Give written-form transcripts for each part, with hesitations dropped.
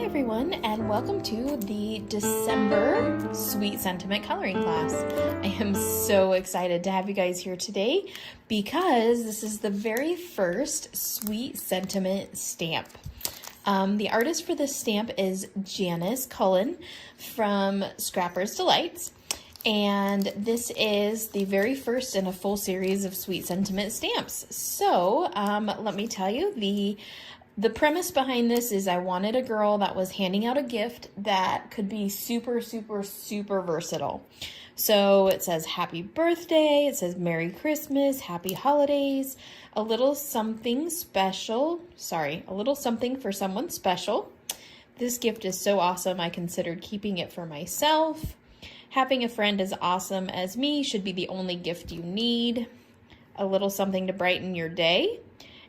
everyone, and welcome to the December Sweet Sentiment coloring class. I am so excited to have you guys here today because this is the very first Sweet Sentiment stamp. The artist for this stamp is Janice Cullen from Scrapper's Delights, and this is the very first in a full series of Sweet Sentiment stamps. So let me tell you, the premise behind this is I wanted a girl that was handing out a gift that could be super, super, super versatile. So it says happy birthday, it says Merry Christmas, happy holidays, a little something special, a little something for someone special. This gift is so awesome, I considered keeping it for myself. Having a friend as awesome as me should be the only gift you need. A little something to brighten your day.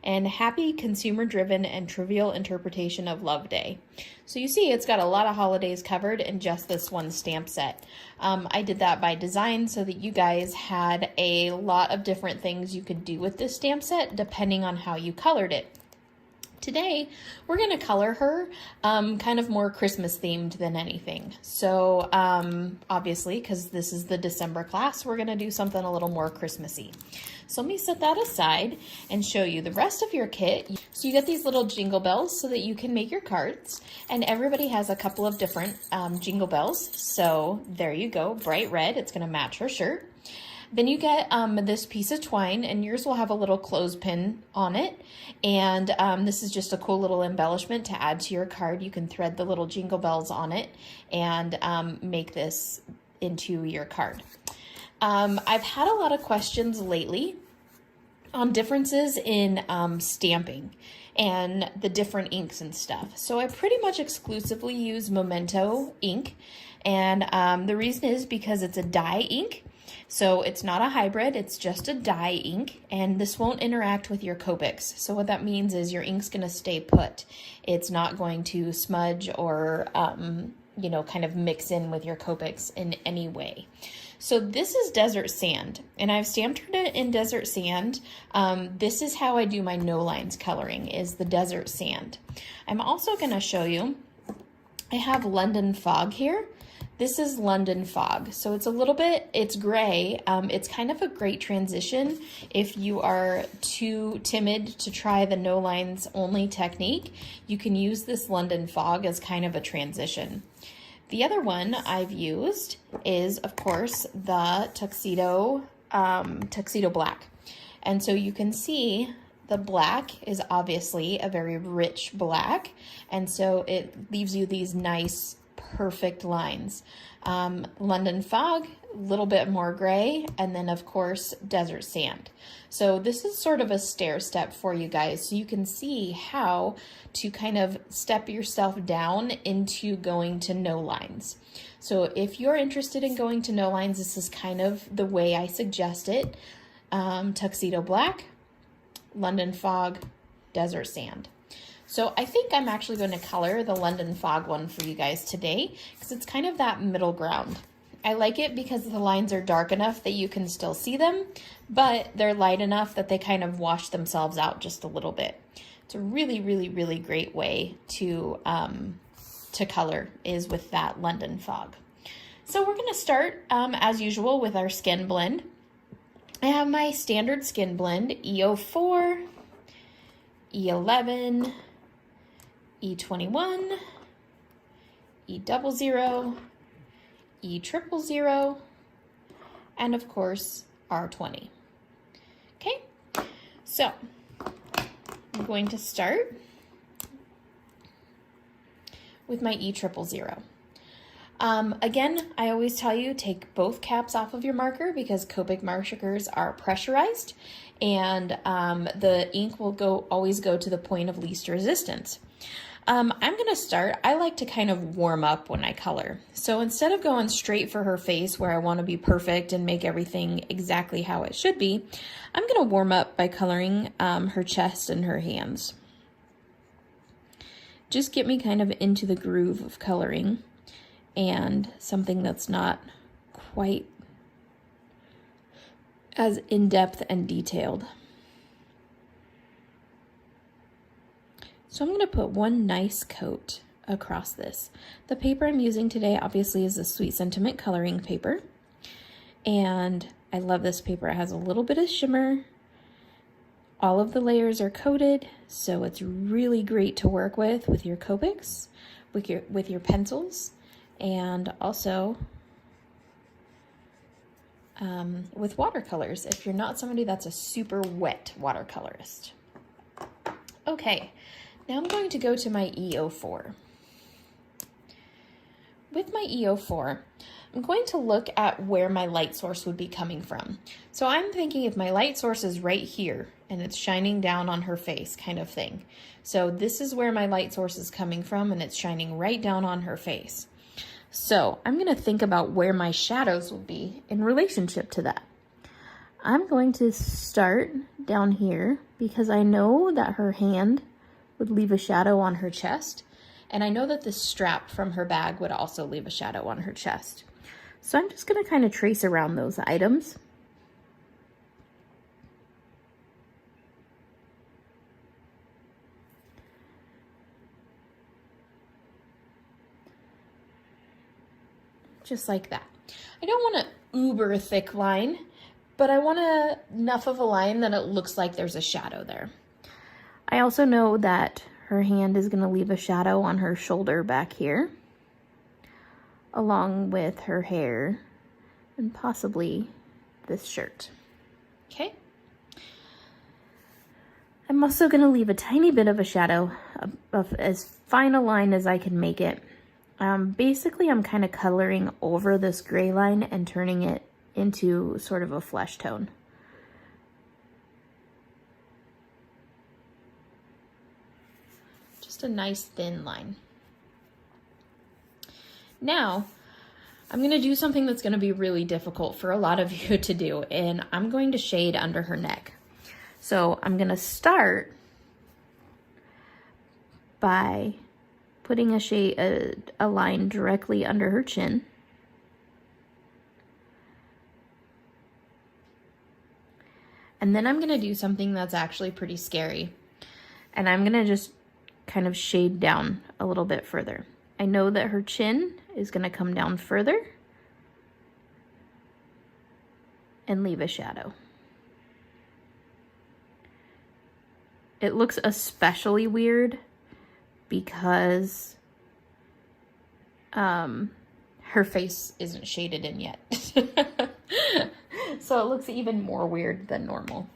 And happy consumer-driven and trivial interpretation of Love Day. So you see it's got a lot of holidays covered in just this one stamp set. I did that by design so that you guys had a lot of different things you could do with this stamp set depending on how you colored it. Today, we're going to color her kind of more Christmas themed than anything. So obviously, because this is the December class, we're going to do something a little more Christmassy. So let me set that aside and show you the rest of your kit. So you get these little jingle bells so that you can make your cards. And everybody has a couple of different jingle bells. So there you go, bright red. It's going to match her shirt. Then you get this piece of twine, and yours will have a little clothespin on it. And this is just a cool little embellishment to add to your card. You can thread the little jingle bells on it and make this into your card. I've had a lot of questions lately on differences in stamping and the different inks and stuff. So I pretty much exclusively use Memento ink. And the reason is because it's a dye ink. So it's not a hybrid, it's just a dye ink, and this won't interact with your Copics. So what that means is your ink's going to stay put. It's not going to smudge or, kind of mix in with your Copics in any way. So this is Desert Sand, and I've stamped it in Desert Sand. This is how I do my no lines coloring, is the Desert Sand. I'm also going to show you, I have London Fog here. This is London Fog, so it's a little bit, it's gray. It's kind of a great transition if you are too timid to try the no lines only technique. You can use this London Fog as kind of a transition. The other one I've used is, of course, the Tuxedo Black. And so you can see the black is obviously a very rich black, and so it leaves you these nice perfect lines. London Fog, a little bit more gray, and then of course Desert Sand. So this is sort of a stair step for you guys so you can see how to kind of step yourself down into going to no lines. So if you're interested in going to no lines, this is kind of the way I suggest it. Tuxedo Black, London Fog, Desert Sand. So I think I'm actually going to color the London Fog one for you guys today because it's kind of that middle ground. I like it because the lines are dark enough that you can still see them, but they're light enough that they kind of wash themselves out just a little bit. It's a really, really, really great way to color is with that London Fog. So we're going to start, as usual, with our skin blend. I have my standard skin blend, E04, E11, E21, E00, E000, and of course, R20. Okay, so I'm going to start with my E000. Again, I always tell you, take both caps off of your marker because Copic markers are pressurized and the ink will always go to the point of least resistance. I'm going to start, I like to kind of warm up when I color. So instead of going straight for her face where I want to be perfect and make everything exactly how it should be, I'm going to warm up by coloring her chest and her hands. Just get me kind of into the groove of coloring and something that's not quite as in-depth and detailed. So I'm going to put one nice coat across this. The paper I'm using today obviously is the Sweet Sentiment coloring paper. And I love this paper. It has a little bit of shimmer. All of the layers are coated, so it's really great to work with your Copics, with your pencils, and also with watercolors if you're not somebody that's a super wet watercolorist. Okay, now I'm going to go to my EO4. With my EO4, I'm going to look at where my light source would be coming from. So I'm thinking if my light source is right here and it's shining down on her face kind of thing. So this is where my light source is coming from and it's shining right down on her face. So I'm going to think about where my shadows will be in relationship to that. I'm going to start down here because I know that her hand would leave a shadow on her chest. And I know that the strap from her bag would also leave a shadow on her chest. So I'm just going to kind of trace around those items. Just like that. I don't want an uber thick line, but I want enough of a line that it looks like there's a shadow there. I also know that her hand is going to leave a shadow on her shoulder back here, along with her hair and possibly this shirt. Okay. I'm also going to leave a tiny bit of a shadow of as fine a line as I can make it. Basically, I'm kind of coloring over this gray line and turning it into sort of a flesh tone. Just a nice thin line. Now, I'm going to do something that's going to be really difficult for a lot of you to do, and I'm going to shade under her neck. So I'm going to start by putting a line directly under her chin. And then I'm going to do something that's actually pretty scary. And I'm going to just kind of shade down a little bit further. I know that her chin is going to come down further and leave a shadow. It looks especially weird because her face isn't shaded in yet. So it looks even more weird than normal.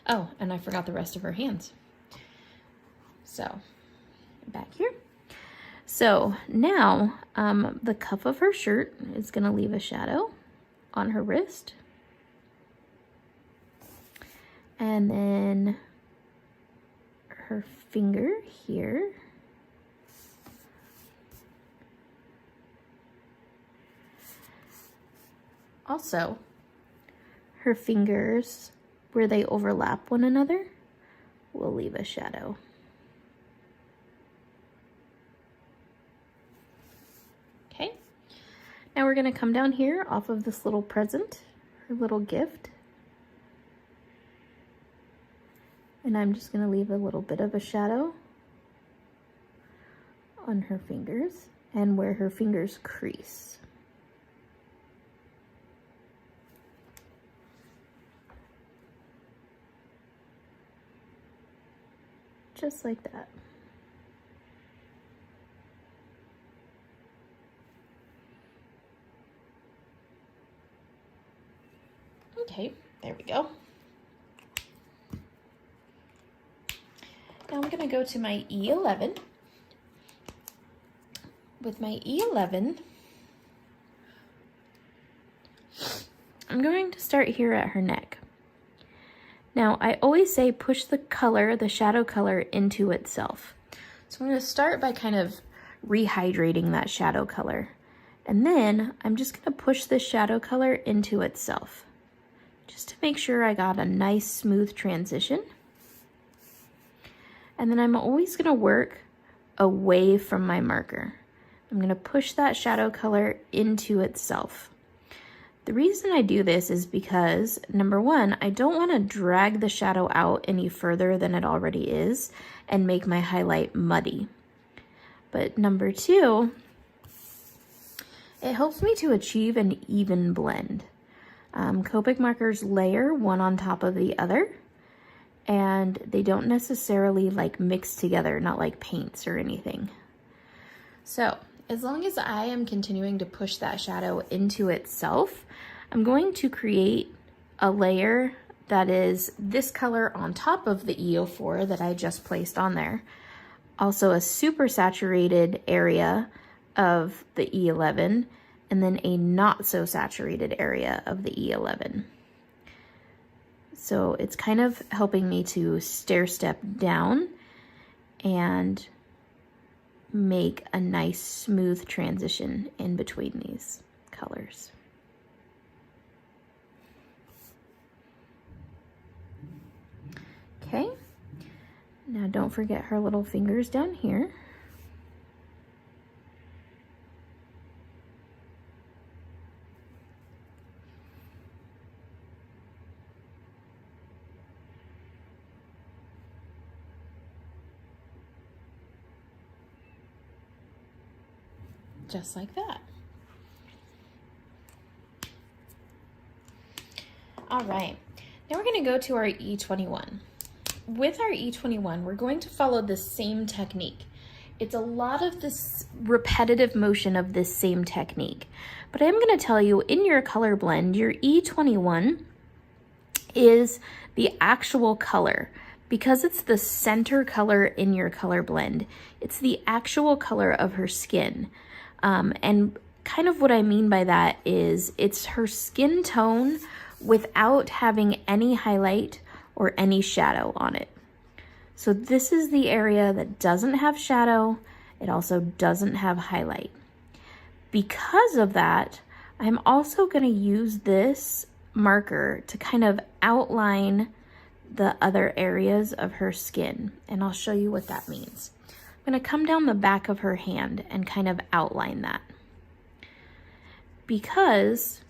Oh, and I forgot the rest of her hands. So, back here. So now the cuff of her shirt is going to leave a shadow on her wrist. And then her finger here. Also, her fingers, where they overlap one another, will leave a shadow. Okay, now we're going to come down here off of this little present, her little gift. And I'm just going to leave a little bit of a shadow on her fingers and where her fingers crease. Just like that. Okay, there we go. Now I'm going to go to my E11. With my E11, I'm going to start here at her neck. Now, I always say push the color, the shadow color, into itself. So I'm going to start by kind of rehydrating that shadow color. And then I'm just going to push the shadow color into itself, just to make sure I got a nice smooth transition. And then I'm always going to work away from my marker. I'm going to push that shadow color into itself. The reason I do this is because, number one, I don't want to drag the shadow out any further than it already is and make my highlight muddy. But number 2, it helps me to achieve an even blend. Copic markers layer one on top of the other, and they don't necessarily like mix together, not like paints or anything. So as long as I am continuing to push that shadow into itself, I'm going to create a layer that is this color on top of the E04 that I just placed on there. Also a super saturated area of the E11, and then a not so saturated area of the E11. So it's kind of helping me to stair step down and make a nice smooth transition in between these colors. Okay, now don't forget her little fingers down here. Just like that. All right, now we're going to go to our E21. With our E21, we're going to follow the same technique. It's a lot of this repetitive motion of this same technique, but I'm going to tell you, in your color blend, your E21 is the actual color. Because it's the center color in your color blend, it's the actual color of her skin. And kind of what I mean by that is it's her skin tone without having any highlight or any shadow on it. So this is the area that doesn't have shadow. It also doesn't have highlight. Because of that, I'm also going to use this marker to kind of outline the other areas of her skin, and I'll show you what that means. I'm going to come down the back of her hand and kind of outline that. Because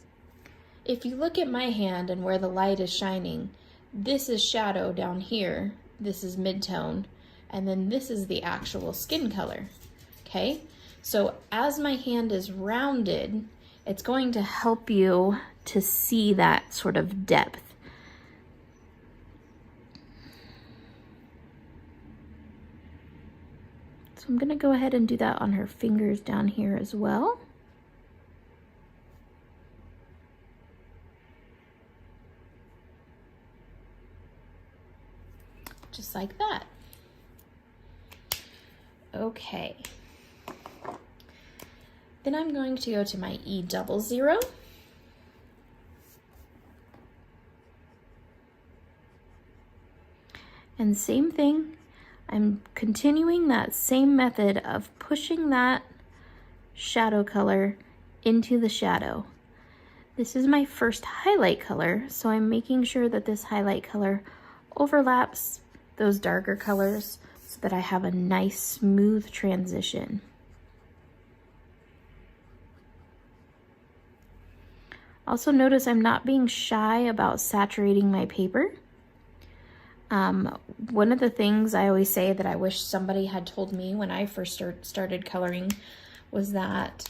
if you look at my hand and where the light is shining, this is shadow down here, this is mid-tone, and then this is the actual skin color, okay? So as my hand is rounded, it's going to help you to see that sort of depth. So I'm going to go ahead and do that on her fingers down here as well. Just like that. Okay. Then I'm going to go to my E00. And same thing, I'm continuing that same method of pushing that shadow color into the shadow. This is my first highlight color, so I'm making sure that this highlight color overlaps those darker colors so that I have a nice smooth transition. Also notice I'm not being shy about saturating my paper. One of the things I always say that I wish somebody had told me when I first started coloring was that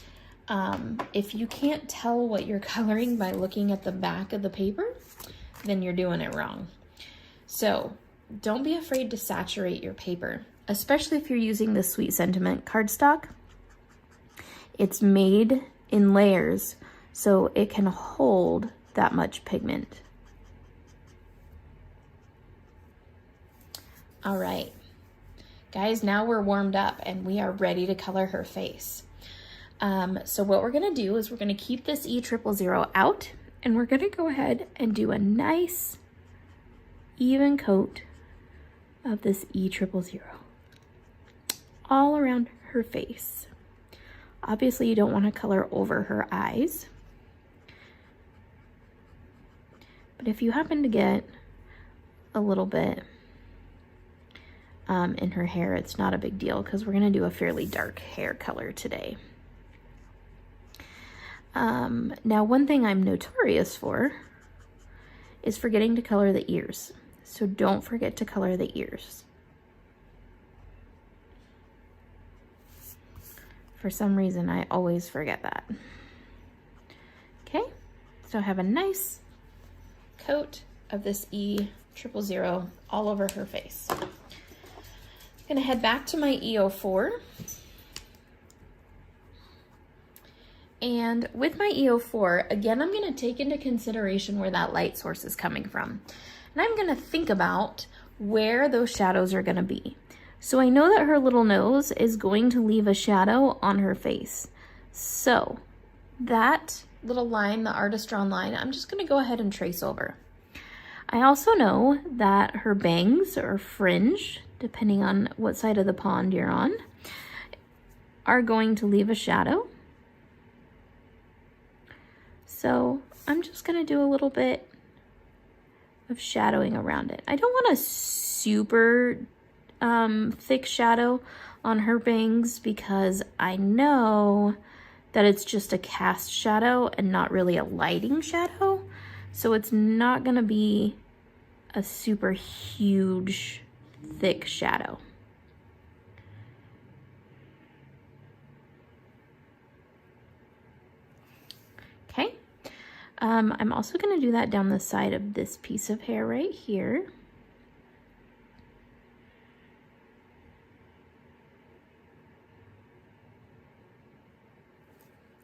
if you can't tell what you're coloring by looking at the back of the paper, then you're doing it wrong. So don't be afraid to saturate your paper, especially if you're using the Sweet Sentiment cardstock. It's made in layers, so it can hold that much pigment. All right, guys, now we're warmed up and we are ready to color her face. So what we're gonna do is we're gonna keep this E000 out, and we're gonna go ahead and do a nice even coat of this E000 all around her face. Obviously you don't want to color over her eyes, but if you happen to get a little bit in her hair, it's not a big deal because we're going to do a fairly dark hair color today. Now one thing I'm notorious for is forgetting to color the ears. So don't forget to color the ears. For some reason, I always forget that. Okay, so I have a nice coat of this E000 all over her face. I'm gonna head back to my E04. And with my E04, again, I'm gonna take into consideration where that light source is coming from. And I'm gonna think about where those shadows are gonna be. So I know that her little nose is going to leave a shadow on her face. So that little line, the artist drawn line, I'm just gonna go ahead and trace over. I also know that her bangs or fringe, depending on what side of the pond you're on, are going to leave a shadow. So I'm just gonna do a little bit of shadowing around it. I don't want a super thick shadow on her bangs because I know that it's just a cast shadow and not really a lighting shadow. So it's not gonna be a super huge, thick shadow. Okay. I'm also going to do that down the side of this piece of hair right here.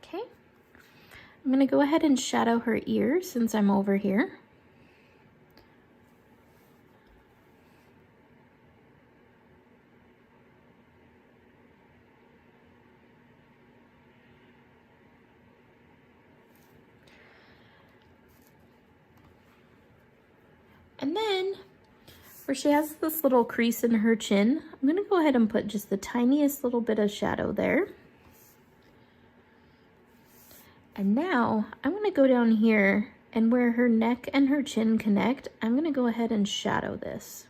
Okay. I'm going to go ahead and shadow her ears since I'm over here. And then, where she has this little crease in her chin, I'm gonna go ahead and put just the tiniest little bit of shadow there. And now, I'm gonna go down here, and where her neck and her chin connect, I'm gonna go ahead and shadow this.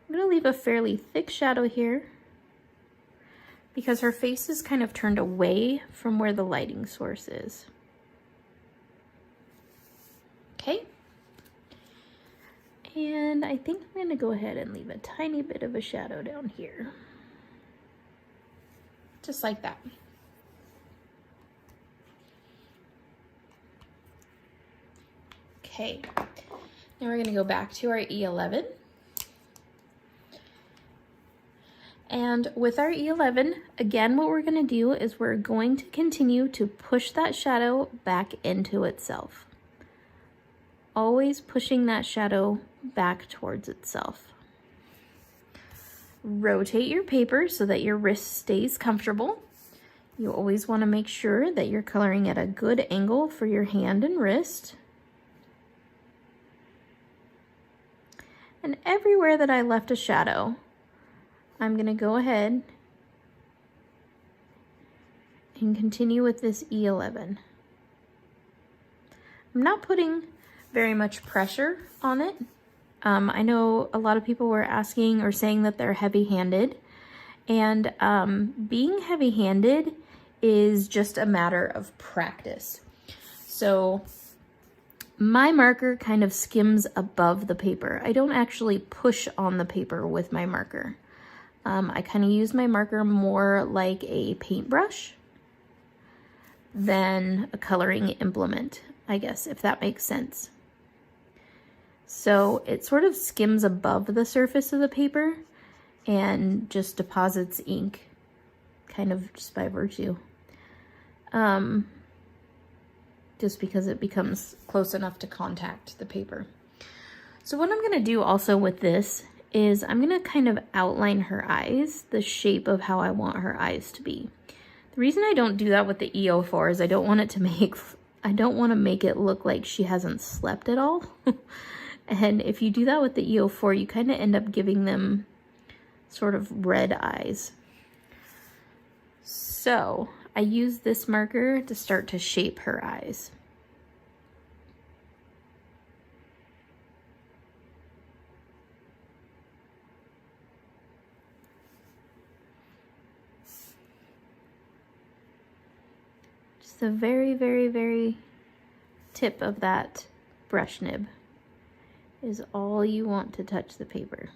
I'm gonna leave a fairly thick shadow here, because her face is kind of turned away from where the lighting source is. Okay. And I think I'm gonna go ahead and leave a tiny bit of a shadow down here. Just like that. Okay, now we're gonna go back to our E11. And with our E11, again, what we're gonna do is we're going to continue to push that shadow back into itself. Always pushing that shadow back towards itself. Rotate your paper so that your wrist stays comfortable. You always want to make sure that you're coloring at a good angle for your hand and wrist. And everywhere that I left a shadow, I'm going to go ahead and continue with this E11. I'm not putting very much pressure on it. I know a lot of people were asking or saying that they're heavy-handed, and being heavy-handed is just a matter of practice. So my marker kind of skims above the paper. I don't actually push on the paper with my marker. I kind of use my marker more like a paintbrush than a coloring implement, I guess, if that makes sense. So it sort of skims above the surface of the paper and just deposits ink, kind of just by virtue. Just because it becomes close enough to contact the paper. So what I'm gonna do also with this is I'm gonna kind of outline her eyes, the shape of how I want her eyes to be. The reason I don't do that with the E04 is I don't want to make it look like she hasn't slept at all. And if you do that with the E04, you kind of end up giving them sort of red eyes. So I use this marker to start to shape her eyes. Just the very, very, very tip of that brush nib is all you want to touch the paper.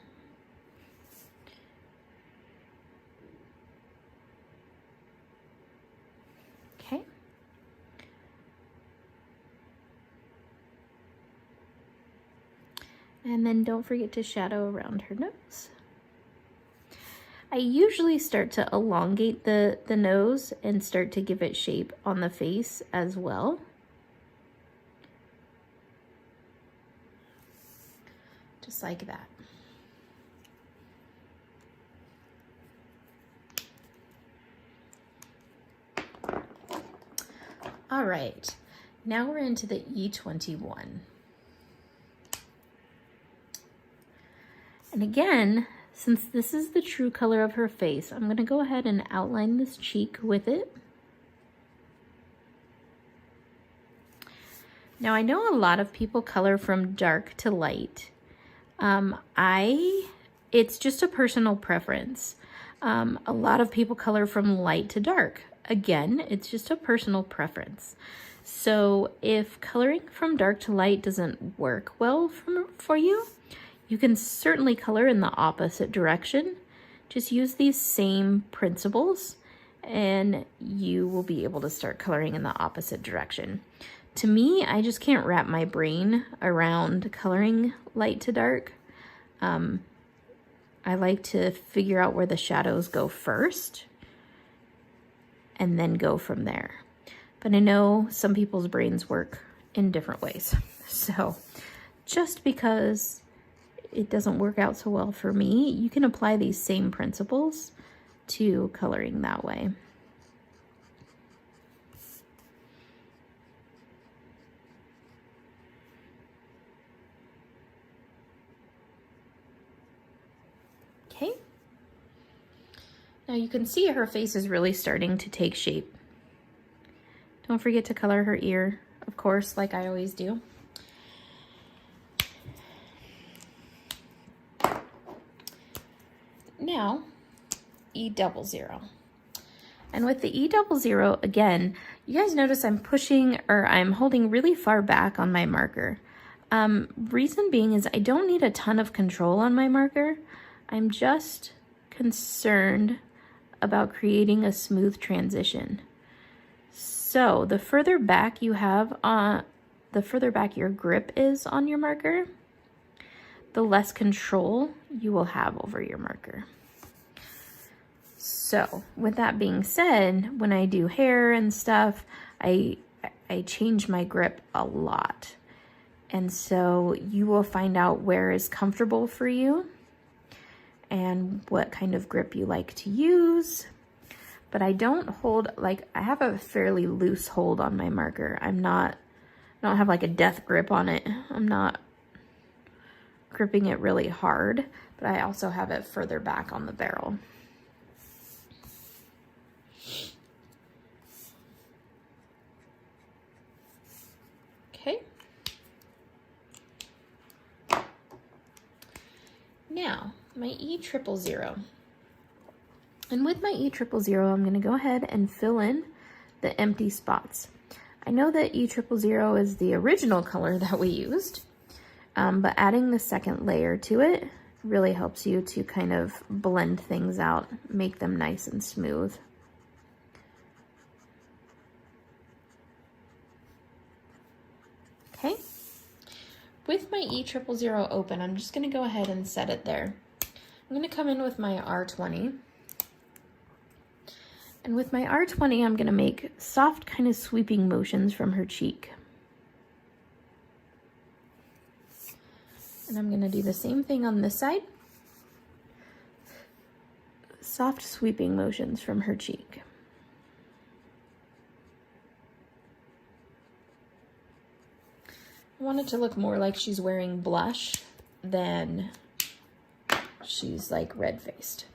And then don't forget to shadow around her nose. I usually start to elongate the nose and start to give it shape on the face as well. Just like that. All right, now we're into the E21. And again, since this is the true color of her face, I'm gonna go ahead and outline this cheek with it. Now I know a lot of people color from dark to light. It's just a personal preference. A lot of people color from light to dark. Again, it's just a personal preference. So if coloring from dark to light doesn't work well for you, you can certainly color in the opposite direction. Just use these same principles and you will be able to start coloring in the opposite direction. To me, I just can't wrap my brain around coloring light to dark. I like to figure out where the shadows go first and then go from there. But I know some people's brains work in different ways. So just because it doesn't work out so well for me, you can apply these same principles to coloring that way. Okay. Now you can see her face is really starting to take shape. Don't forget to color her ear, of course, like I always do. Now, E00. And with the E00, again, you guys notice I'm pushing, or I'm holding really far back on my marker. Reason being is I don't need a ton of control on my marker. I'm just concerned about creating a smooth transition. So the further back you have the further back your grip is on your marker, the less control you will have over your marker. So with that being said, when I do hair and stuff, I change my grip a lot. And so you will find out where is comfortable for you and what kind of grip you like to use. But I don't hold, like, I have a fairly loose hold on my marker. I don't have like a death grip on it. I'm not gripping it really hard, but I also have it further back on the barrel. Okay. Now, my E000. And with my E000, I'm going to go ahead and fill in the empty spots. I know that E000 is the original color that we used, but adding the second layer to it really helps you to kind of blend things out, make them nice and smooth. Okay. With my E000 open, I'm just going to go ahead and set it there. I'm going to come in with my R20. And with my R20, I'm going to make soft kind of sweeping motions from her cheek. And I'm going to do the same thing on this side. Soft sweeping motions from her cheek. I want it to look more like she's wearing blush than she's like red-faced.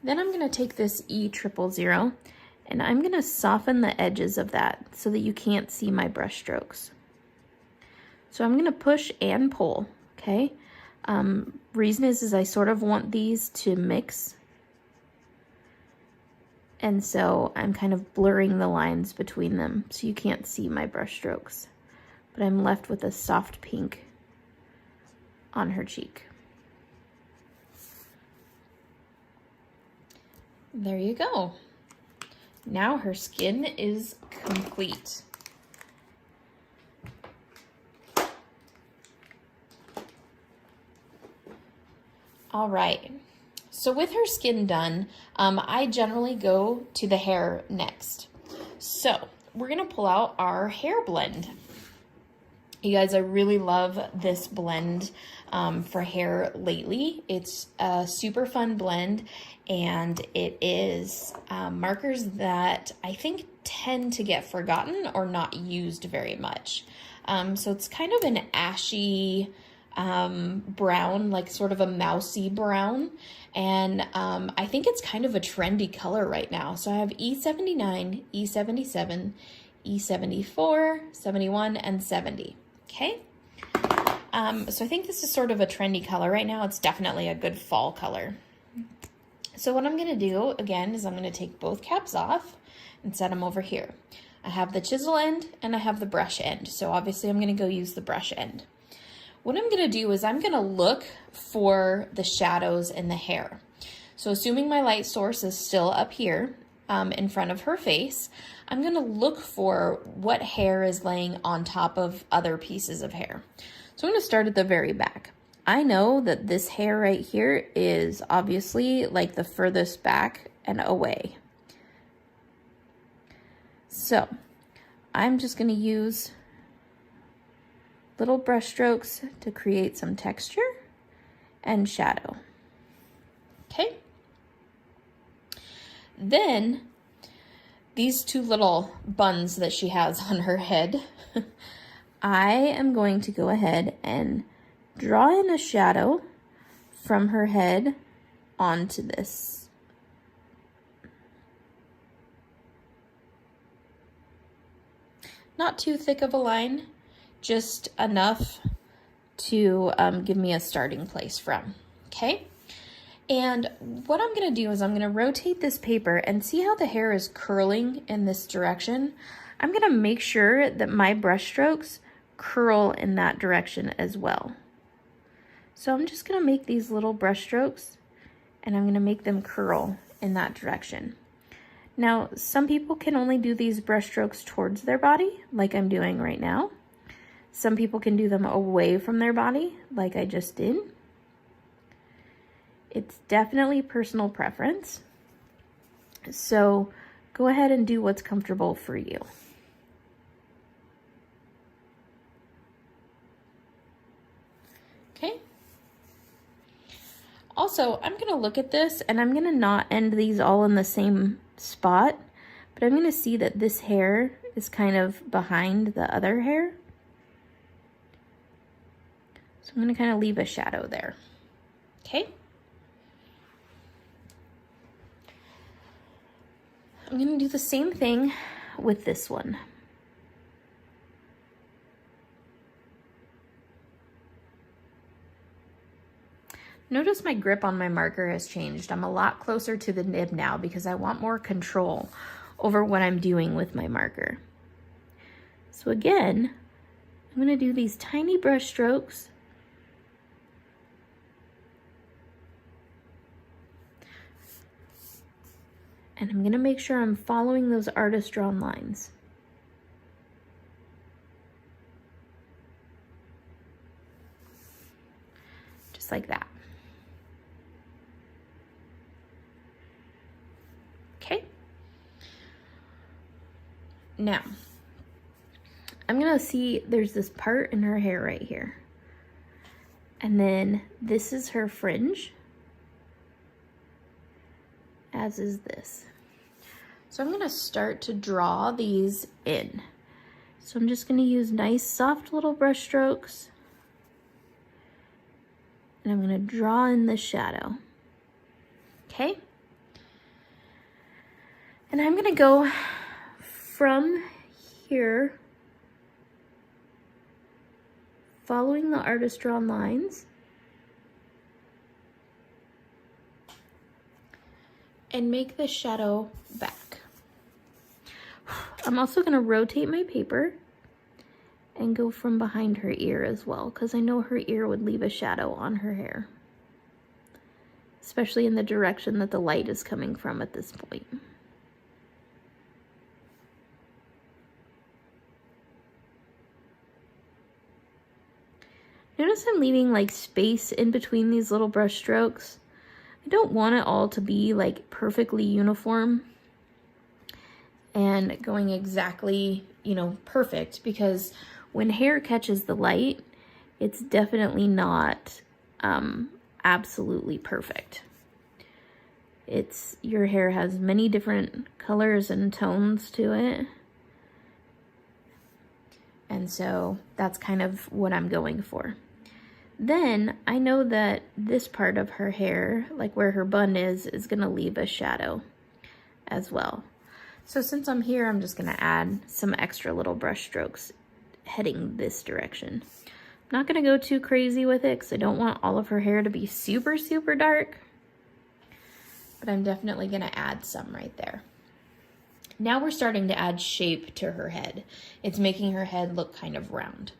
Then I'm going to take this E000 and I'm going to soften the edges of that so that you can't see my brush strokes. So I'm going to push and pull, okay? Reason is I sort of want these to mix. And so I'm kind of blurring the lines between them so you can't see my brush strokes. But I'm left with a soft pink on her cheek. There you go. Now her skin is complete. All right. So with her skin done, I generally go to the hair next. So we're gonna pull out our hair blend. You guys, I really love this blend for hair lately. It's a super fun blend, and it is markers that I think tend to get forgotten or not used very much. So it's kind of an ashy brown, like sort of a mousy brown. And I think it's kind of a trendy color right now. So I have E79, E77, E74, 71, and 70. Okay. So I think this is sort of a trendy color right now. It's definitely a good fall color. So what I'm going to do again is I'm going to take both caps off and set them over here. I have the chisel end and I have the brush end. So obviously I'm going to go use the brush end. What I'm going to do is I'm going to look for the shadows in the hair. So assuming my light source is still up here in front of her face, I'm going to look for what hair is laying on top of other pieces of hair. So I'm going to start at the very back. I know that this hair right here is obviously like the furthest back and away. So I'm just going to use little brush strokes to create some texture and shadow. Okay. Then these two little buns that she has on her head, I am going to go ahead and draw in a shadow from her head onto this. Not too thick of a line, just enough to give me a starting place from, okay? And what I'm gonna do is I'm gonna rotate this paper and see how the hair is curling in this direction. I'm gonna make sure that my brush strokes curl in that direction as well. So I'm just gonna make these little brush strokes and I'm gonna make them curl in that direction. Now, some people can only do these brush strokes towards their body, like I'm doing right now. Some people can do them away from their body, like I just did. It's definitely personal preference. So go ahead and do what's comfortable for you. Okay. Also, I'm going to look at this and I'm going to not end these all in the same spot, but I'm going to see that this hair is kind of behind the other hair. So I'm going to kind of leave a shadow there. Okay. I'm going to do the same thing with this one. Notice my grip on my marker has changed. I'm a lot closer to the nib now because I want more control over what I'm doing with my marker. So again, I'm going to do these tiny brush strokes. And I'm going to make sure I'm following those artist drawn lines. Just like that. Okay. Now, I'm going to see there's this part in her hair right here. And then this is her fringe, as is this. So I'm going to start to draw these in. So I'm just going to use nice soft little brush strokes. And I'm going to draw in the shadow. Okay? And I'm going to go from here, following the artist drawn lines, and make the shadow back. I'm also going to rotate my paper and go from behind her ear as well, because I know her ear would leave a shadow on her hair, especially in the direction that the light is coming from at this point. Notice I'm leaving like space in between these little brush strokes. I don't want it all to be like perfectly uniform and going exactly, you know, perfect, because when hair catches the light, it's definitely not absolutely perfect. Your hair has many different colors and tones to it. And so that's kind of what I'm going for. Then I know that this part of her hair, like where her bun is gonna leave a shadow as well. So since I'm here, I'm just gonna add some extra little brush strokes heading this direction. I'm not gonna go too crazy with it because I don't want all of her hair to be super, super dark, but I'm definitely gonna add some right there. Now we're starting to add shape to her head. It's making her head look kind of round.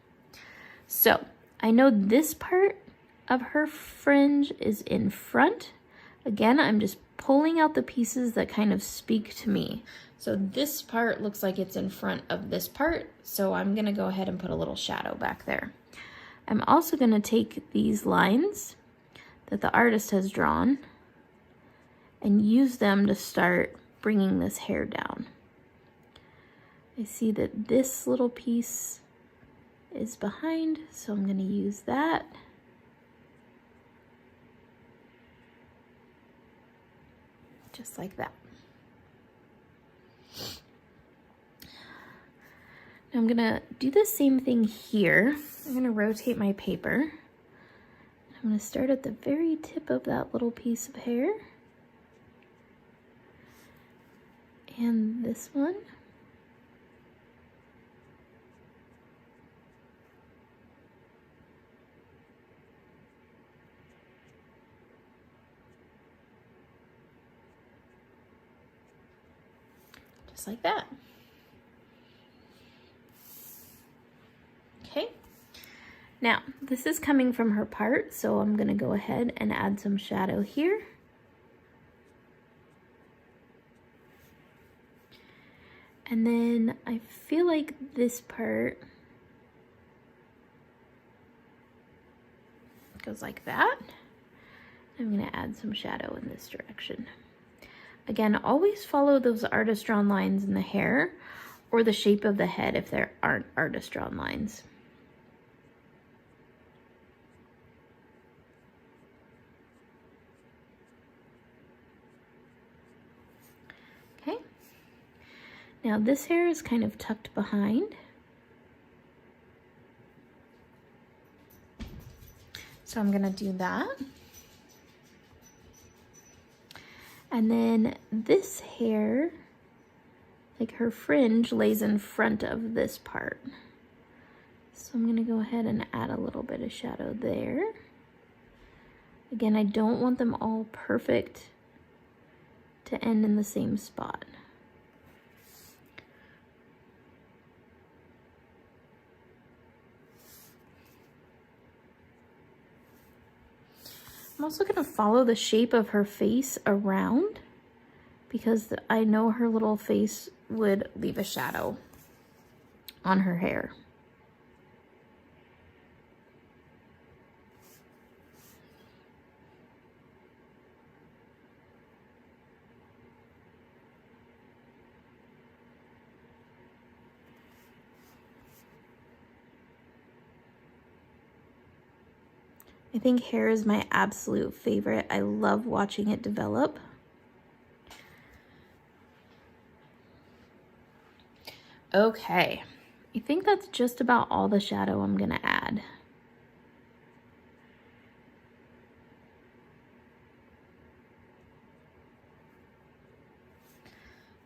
So I know this part of her fringe is in front. Again, I'm just pulling out the pieces that kind of speak to me. So this part looks like it's in front of this part, so I'm gonna go ahead and put a little shadow back there. I'm also gonna take these lines that the artist has drawn and use them to start bringing this hair down. I see that this little piece is behind, so I'm gonna use that. Just like that. Now I'm gonna do the same thing here. I'm gonna rotate my paper. I'm gonna start at the very tip of that little piece of hair. And this one. Just like that. Okay. Now, this is coming from her part, so I'm gonna go ahead and add some shadow here. And then I feel like this part goes like that. I'm gonna add some shadow in this direction. Again, always follow those artist drawn lines in the hair or the shape of the head if there aren't artist drawn lines. Okay. Now this hair is kind of tucked behind. So I'm gonna do that. And then this hair, like her fringe, lays in front of this part. So I'm gonna go ahead and add a little bit of shadow there. Again, I don't want them all perfect to end in the same spot. I'm also gonna follow the shape of her face around because I know her little face would leave a shadow on her hair. I think hair is my absolute favorite. I love watching it develop. Okay, I think that's just about all the shadow I'm gonna add.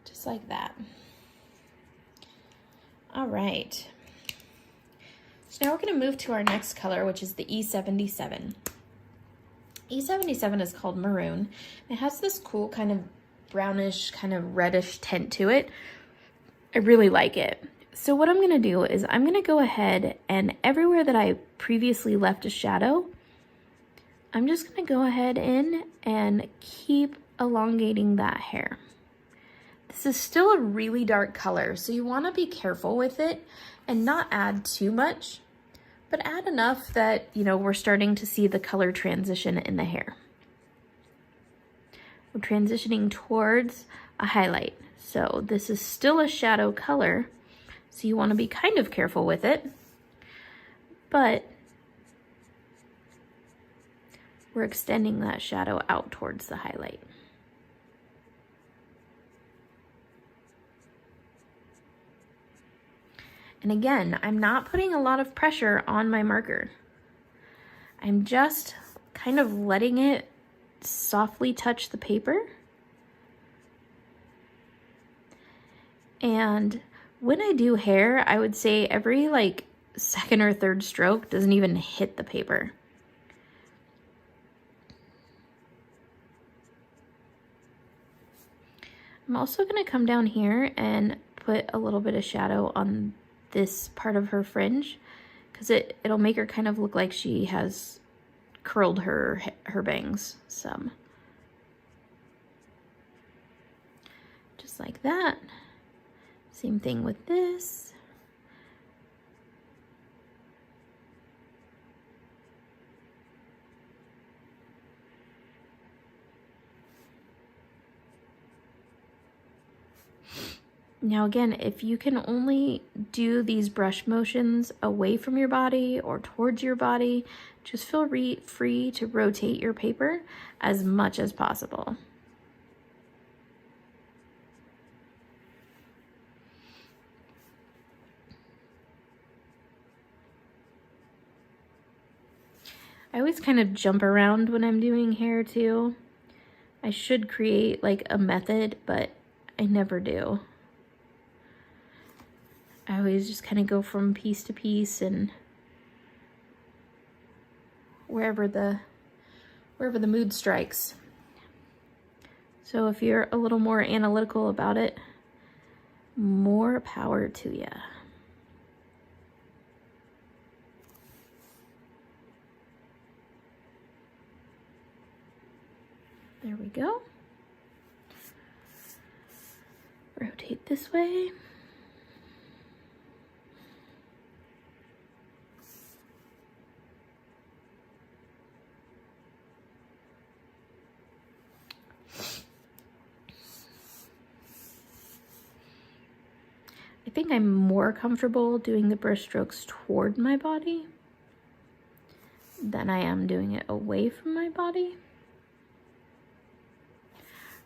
Just like that. All right. So now we're going to move to our next color, which is the E77. E77 is called Maroon. It has this cool kind of brownish, kind of reddish tint to it. I really like it. So what I'm going to do is I'm going to go ahead and everywhere that I previously left a shadow, I'm just going to go ahead in and keep elongating that hair. This is still a really dark color, so you want to be careful with it and not add too much, but add enough that, you know, we're starting to see the color transition in the hair. We're transitioning towards a highlight. So this is still a shadow color, so you want to be kind of careful with it, but we're extending that shadow out towards the highlight. And again, I'm not putting a lot of pressure on my marker. I'm just kind of letting it softly touch the paper. And when I do hair, I would say every like second or third stroke doesn't even hit the paper. I'm also going to come down here and put a little bit of shadow on this part of her fringe, because it'll make her kind of look like she has curled her bangs some. Just like that. Same thing with this. Now again, if you can only do these brush motions away from your body or towards your body, just feel free to rotate your paper as much as possible. I always kind of jump around when I'm doing hair too. I should create like a method, but I never do. I always just kind of go from piece to piece and wherever the mood strikes. So if you're a little more analytical about it, more power to you. There we go. Rotate this way. I think I'm more comfortable doing the brush strokes toward my body than I am doing it away from my body.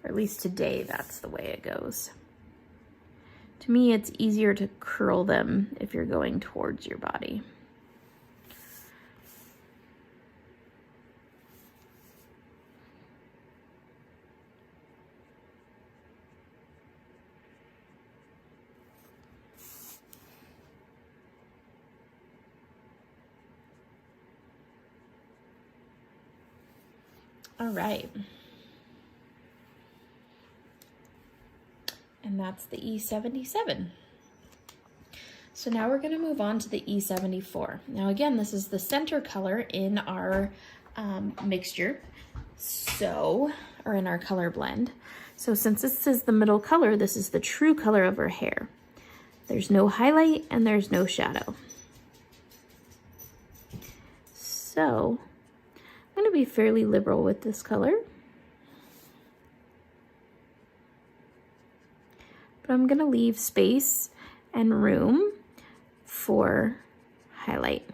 Or at least today, that's the way it goes. To me, it's easier to curl them if you're going towards your body. All right. And that's the E77. So now we're going to move on to the E74. Now again, this is the center color in our mixture, or in our color blend. So since this is the middle color, this is the true color of her hair. There's no highlight and there's no shadow. So I'm going to be fairly liberal with this color. But I'm going to leave space and room for highlight.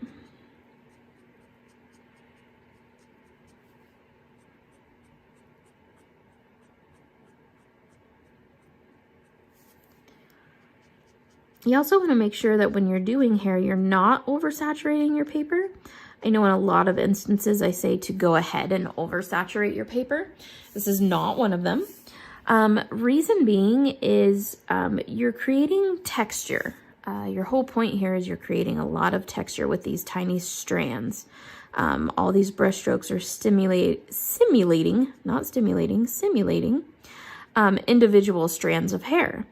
You also want to make sure that when you're doing hair, you're not oversaturating your paper. I know in a lot of instances I say to go ahead and oversaturate your paper. This is not one of them. Reason being is you're creating texture. Your whole point here is you're creating a lot of texture with these tiny strands. All these brush strokes are simulating individual strands of hair.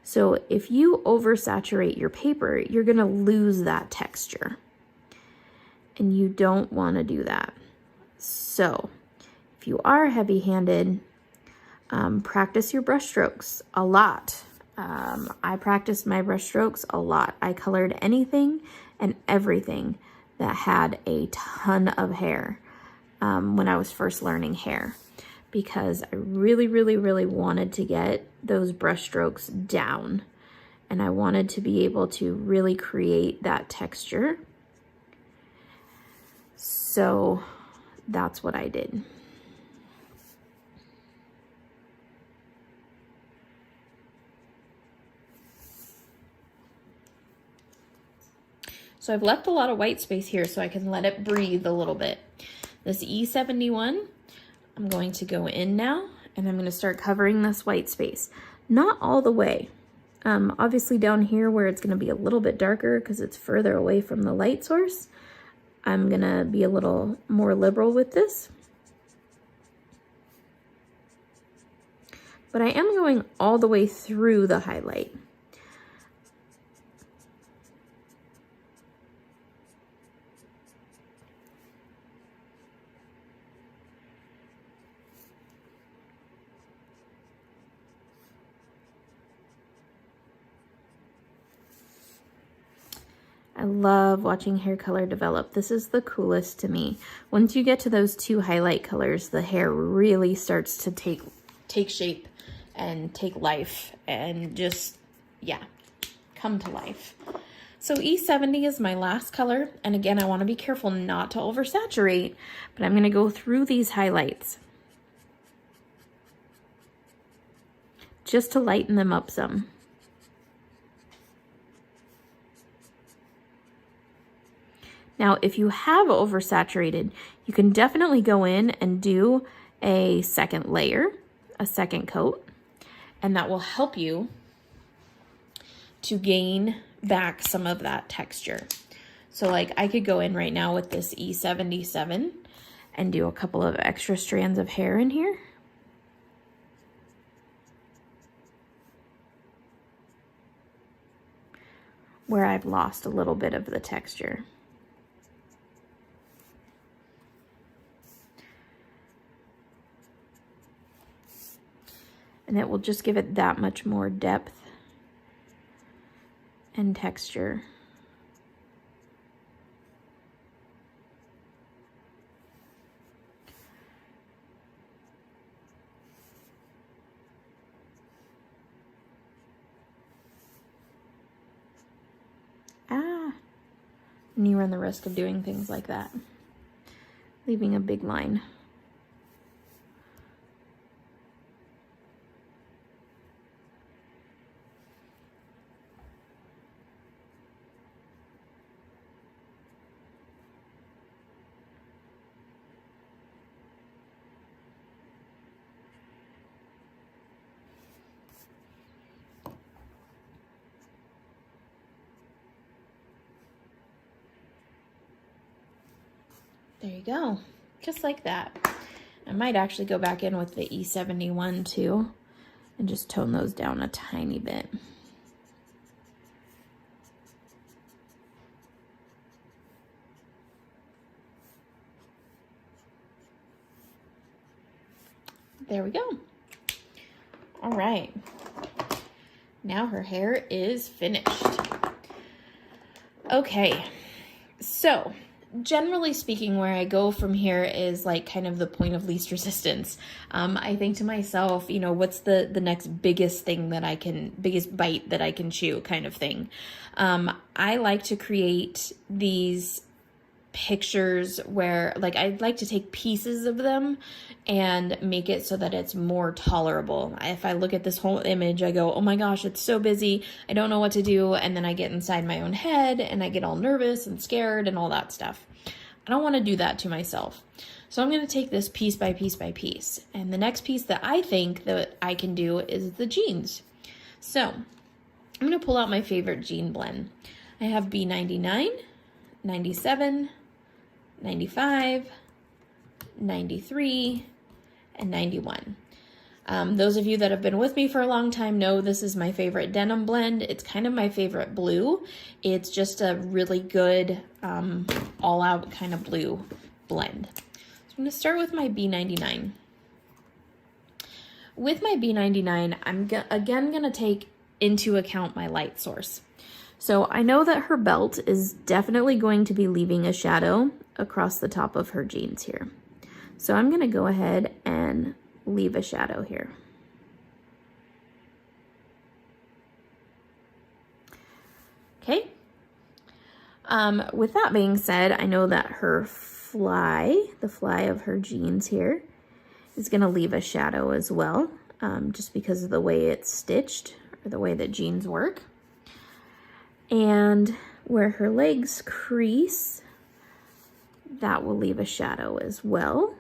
So if you oversaturate your paper, you're going to lose that texture. And you don't want to do that. So if you are heavy-handed, practice your brush strokes a lot. I practiced my brush strokes a lot. I colored anything and everything that had a ton of hair when I was first learning hair, because I really wanted to get those brush strokes down, and I wanted to be able to really create that texture. So that's what I did. So I've left a lot of white space here so I can let it breathe a little bit. This E71, I'm going to go in now and I'm going to start covering this white space. Not all the way. Obviously down here where it's going to be a little bit darker because it's further away from the light source, I'm going to be a little more liberal with this. But I am going all the way through the highlight. I love watching hair color develop. This is the coolest to me. Once you get to those two highlight colors, the hair really starts to take shape and take life and just, yeah, come to life. So E70 is my last color. And again, I want to be careful not to oversaturate, but I'm going to go through these highlights just to lighten them up some. Now, if you have oversaturated, you can definitely go in and do a second layer, a second coat, and that will help you to gain back some of that texture. So like I could go in right now with this E77 and do a couple of extra strands of hair in here. Where I've lost a little bit of the texture. And it will just give it that much more depth and texture. And you run the risk of doing things like that, leaving a big line. There you go, just like that. I might actually go back in with the E71 too and just tone those down a tiny bit. There we go. All right, now her hair is finished. Okay, so generally speaking, where I go from here is like kind of the point of least resistance. I think to myself, you know, what's the next biggest thing that biggest bite that I can chew kind of thing. I like to create these pictures where like I'd like to take pieces of them and make it so that it's more tolerable. If I look at this whole image, I go, oh my gosh, it's so busy, I don't know what to do, and then I get inside my own head and I get all nervous and scared and all that stuff. I don't want to do that to myself. So I'm going to take this piece by piece by piece, and the next piece that I think that I can do is the jeans. So I'm going to pull out my favorite jean blend. I have B99, 97, 95, 93, and 91. Those of you that have been with me for a long time know this is my favorite denim blend. It's kind of my favorite blue. It's just a really good all-out kind of blue blend. So I'm going to start with my B99. With my B99, I'm again going to take into account my light source. So I know that her belt is definitely going to be leaving a shadow across the top of her jeans here. So I'm going to go ahead and leave a shadow here. Okay. With that being said, I know that her the fly of her jeans here is going to leave a shadow as well, just because of the way it's stitched or the way that jeans work. And where her legs crease, that will leave a shadow as well.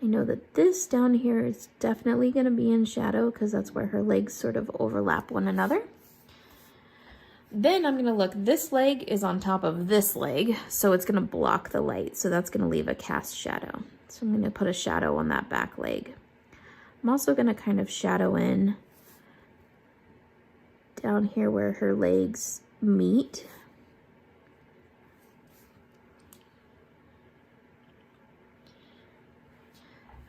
I know that this down here is definitely going to be in shadow because that's where her legs sort of overlap one another. Then I'm going to look, this leg is on top of this leg, so it's going to block the light. So that's going to leave a cast shadow. So I'm going to put a shadow on that back leg. I'm also going to kind of shadow in down here where her legs meet.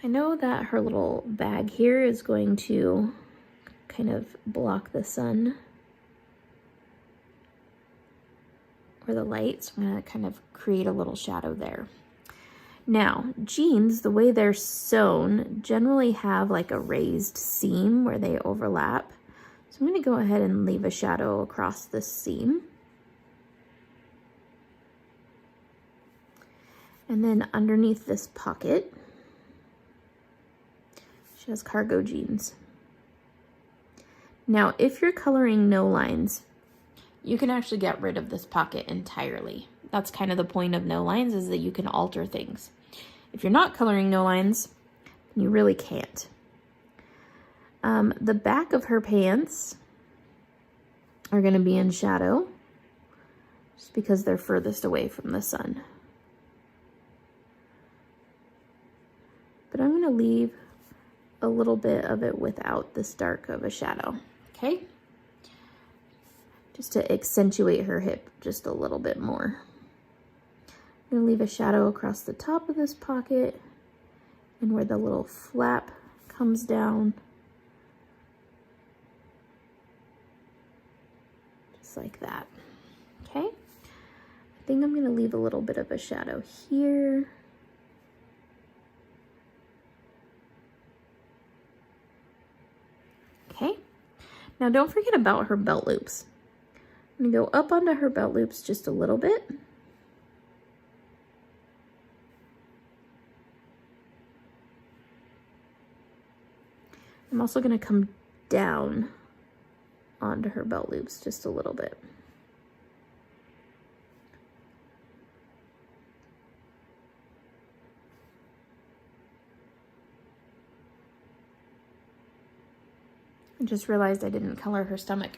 I know that her little bag here is going to kind of block the sun or the light, so I'm going to kind of create a little shadow there. Now, jeans, the way they're sewn, generally have like a raised seam where they overlap. So I'm going to go ahead and leave a shadow across this seam. And then underneath this pocket, she has cargo jeans. Now, if you're coloring no lines, you can actually get rid of this pocket entirely. That's kind of the point of no lines, is that you can alter things. If you're not coloring no lines, you really can't. The back of her pants are going to be in shadow just because they're furthest away from the sun. But I'm going to leave a little bit of it without this dark of a shadow, okay? Just to accentuate her hip just a little bit more. I'm going to leave a shadow across the top of this pocket and where the little flap comes down. Just like that, okay? I think I'm going to leave a little bit of a shadow here. Okay, now don't forget about her belt loops. I'm going to go up onto her belt loops just a little bit. I'm also going to come down onto her belt loops just a little bit. I just realized I didn't color her stomach.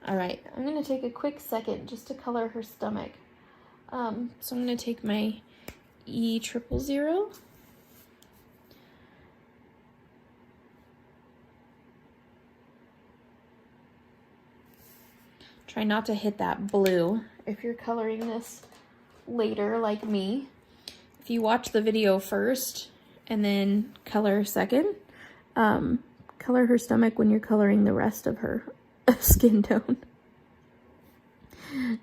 All right, I'm going to take a quick second just to color her stomach. So I'm going to take my E000. Try not to hit that blue if you're coloring this later like me. If you watch the video first and then color second, color her stomach when you're coloring the rest of her skin tone.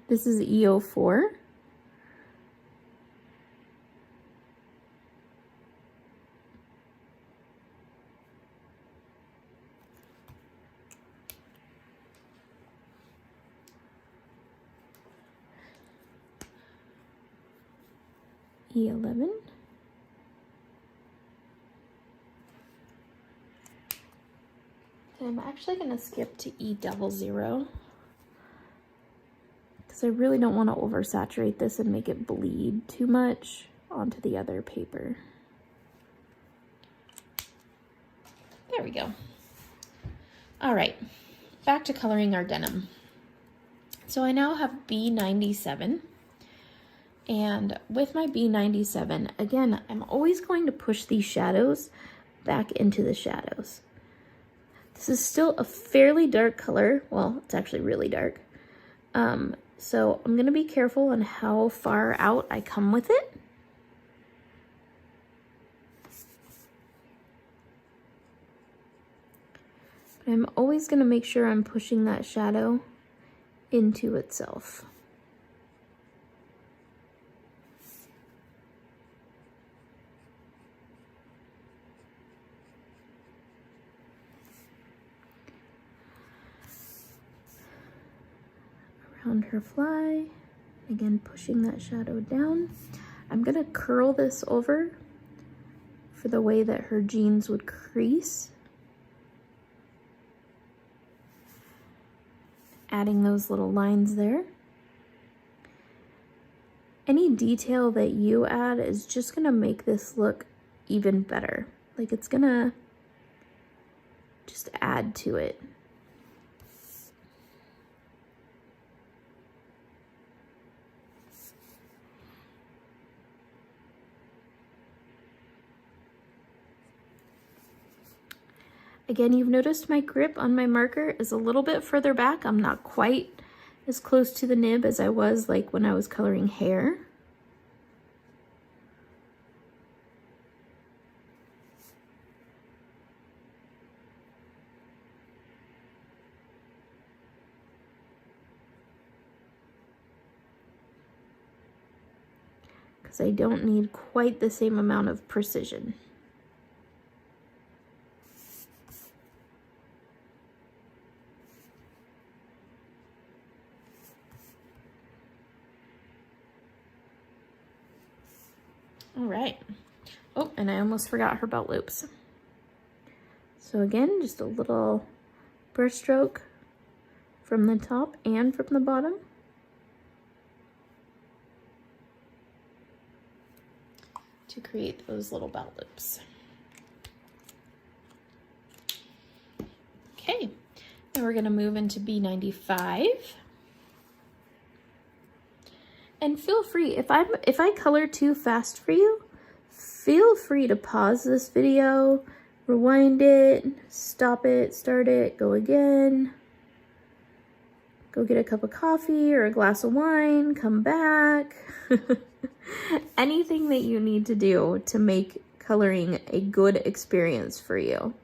This is E04. E11. I'm actually going to skip to E00 because I really don't want to oversaturate this and make it bleed too much onto the other paper. There we go. All right, back to coloring our denim. So I now have B97. And with my B97, again, I'm always going to push these shadows back into the shadows. This is still a fairly dark color. Well, it's actually really dark. So I'm going to be careful on how far out I come with it. But I'm always going to make sure I'm pushing that shadow into itself. Around her fly, again pushing that shadow down. I'm gonna curl this over for the way that her jeans would crease. Adding those little lines there. Any detail that you add is just gonna make this look even better. Like, it's gonna just add to it. Again, you've noticed my grip on my marker is a little bit further back. I'm not quite as close to the nib as I was like when I was coloring hair. Because I don't need quite the same amount of precision. All right. Oh, and I almost forgot her belt loops. So again, just a little brush stroke from the top and from the bottom. To create those little belt loops. Okay, now we're gonna move into B95. And feel free, if I color too fast for you, feel free to pause this video, rewind it, stop it, start it, go again. Go get a cup of coffee or a glass of wine, come back. Anything that you need to do to make coloring a good experience for you.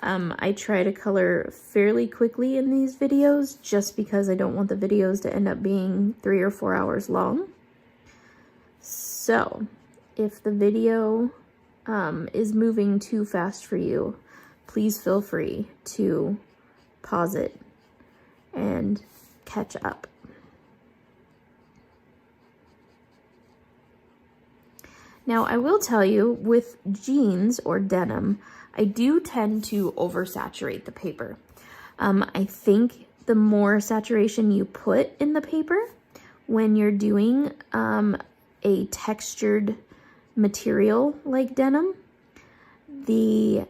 I try to color fairly quickly in these videos just because I don't want the videos to end up being 3 or 4 hours long. So if the video is moving too fast for you, please feel free to pause it and catch up. Now, I will tell you, with jeans or denim, I do tend to oversaturate the paper. I think the more saturation you put in the paper when you're doing a textured material like denim, the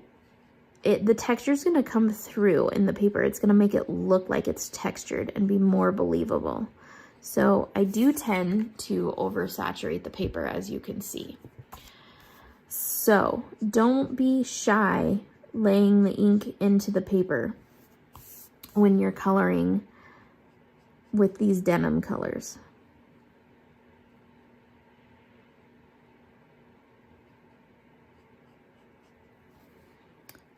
texture is going to come through in the paper. It's going to make it look like it's textured and be more believable. So I do tend to oversaturate the paper, as you can see. So don't be shy laying the ink into the paper when you're coloring with these denim colors.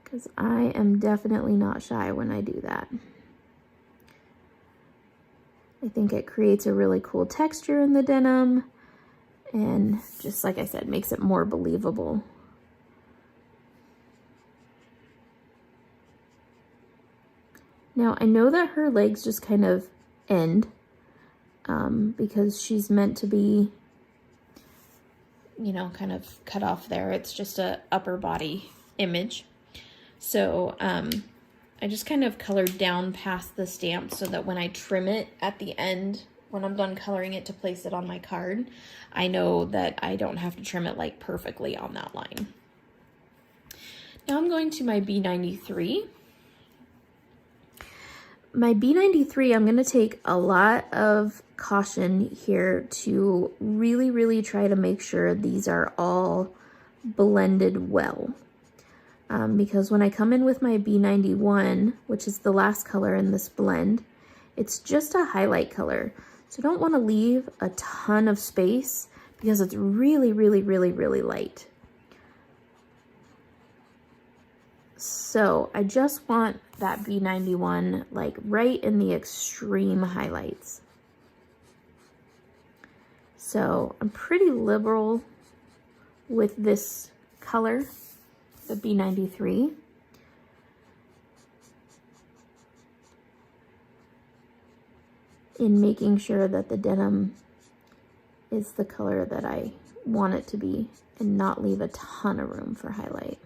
Because I am definitely not shy when I do that. I think it creates a really cool texture in the denim, and just like I said, makes it more believable. Now, I know that her legs just kind of end because she's meant to be, you know, kind of cut off there. It's just a upper body image. So I just kind of colored down past the stamp so that when I trim it at the end, when I'm done coloring it to place it on my card, I know that I don't have to trim it like perfectly on that line. Now I'm going to my B93. My B93, I'm going to take a lot of caution here to really, really try to make sure these are all blended well. Because when I come in with my B91, which is the last color in this blend, it's just a highlight color. So don't want to leave a ton of space because it's really, really, really, really light. So I just want that B91 like right in the extreme highlights. So I'm pretty liberal with this color, the B93. In making sure that the denim is the color that I want it to be and not leave a ton of room for highlight.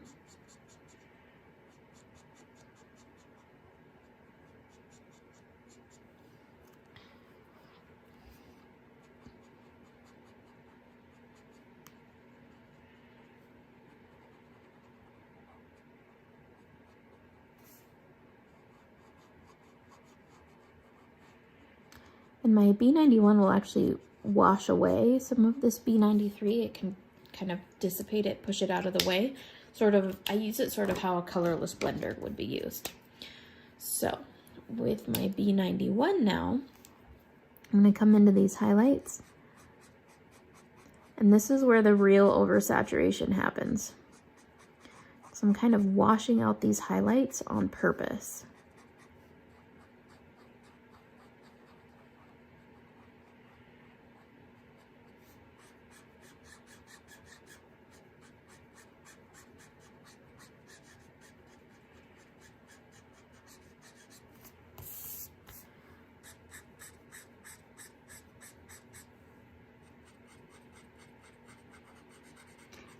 And my B91 will actually wash away some of this B93. It can kind of dissipate it, push it out of the way. Sort of, I use it sort of how a colorless blender would be used. So with my B91 now, I'm going to come into these highlights. And this is where the real oversaturation happens. So I'm kind of washing out these highlights on purpose.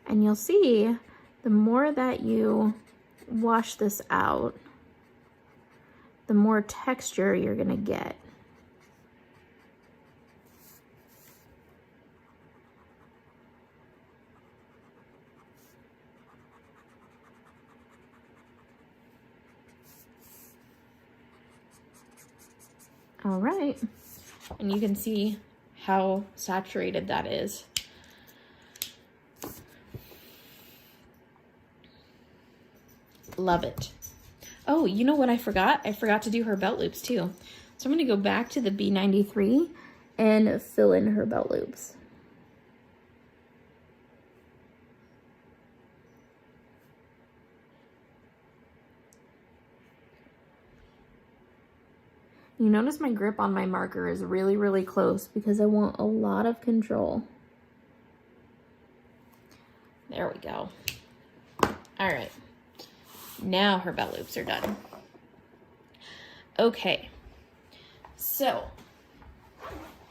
And you'll see, the more that you wash this out, the more texture you're gonna get. All right, and you can see how saturated that is. Love it. Oh, you know what I forgot? I forgot to do her belt loops too. So I'm gonna go back to the B93 and fill in her belt loops. You notice my grip on my marker is really, really close because I want a lot of control. There we go. All right. Now her belt loops are done. Okay, so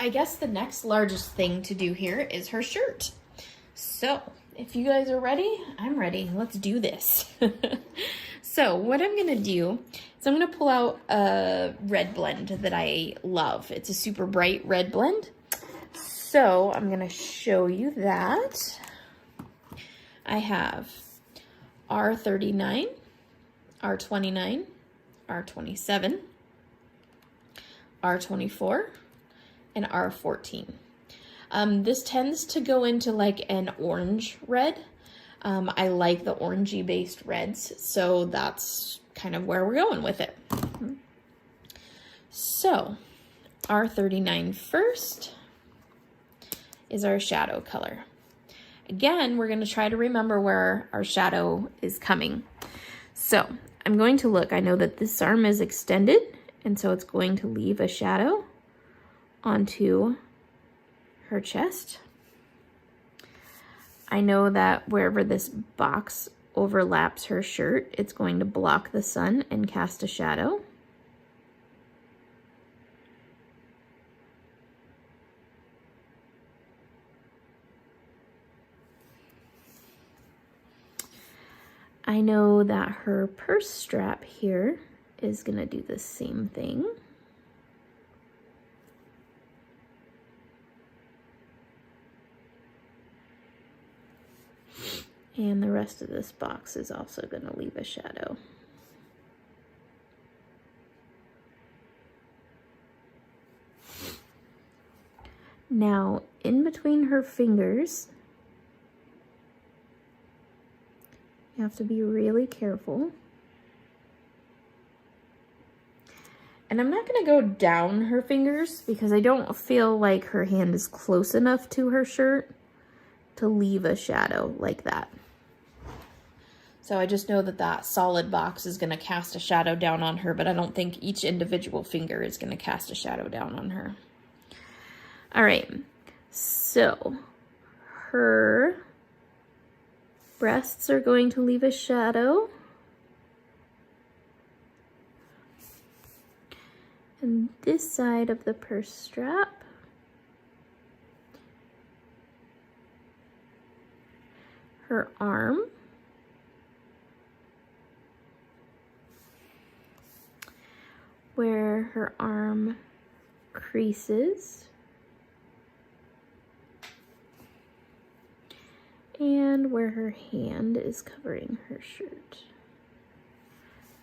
I guess the next largest thing to do here is her shirt. So if you guys are ready, I'm ready. Let's do this. So what I'm gonna do is I'm gonna pull out a red blend that I love. It's a super bright red blend. So I'm gonna show you that. I have R39, R29, R27, R24, and R14. This tends to go into like an orange red. I like the orangey based reds, so that's kind of where we're going with it. So R39 first is our shadow color. Again, we're going to try to remember where our shadow is coming. So I'm going to look, I know that this arm is extended, and so it's going to leave a shadow onto her chest. I know that wherever this box overlaps her shirt, it's going to block the sun and cast a shadow. I know that her purse strap here is going to do the same thing. And the rest of this box is also going to leave a shadow. Now, in between her fingers, you have to be really careful. And I'm not going to go down her fingers because I don't feel like her hand is close enough to her shirt to leave a shadow like that. So I just know that that solid box is going to cast a shadow down on her, but I don't think each individual finger is going to cast a shadow down on her. All right, so her breasts are going to leave a shadow. And this side of the purse strap. Her arm. Where her arm creases. And where her hand is covering her shirt.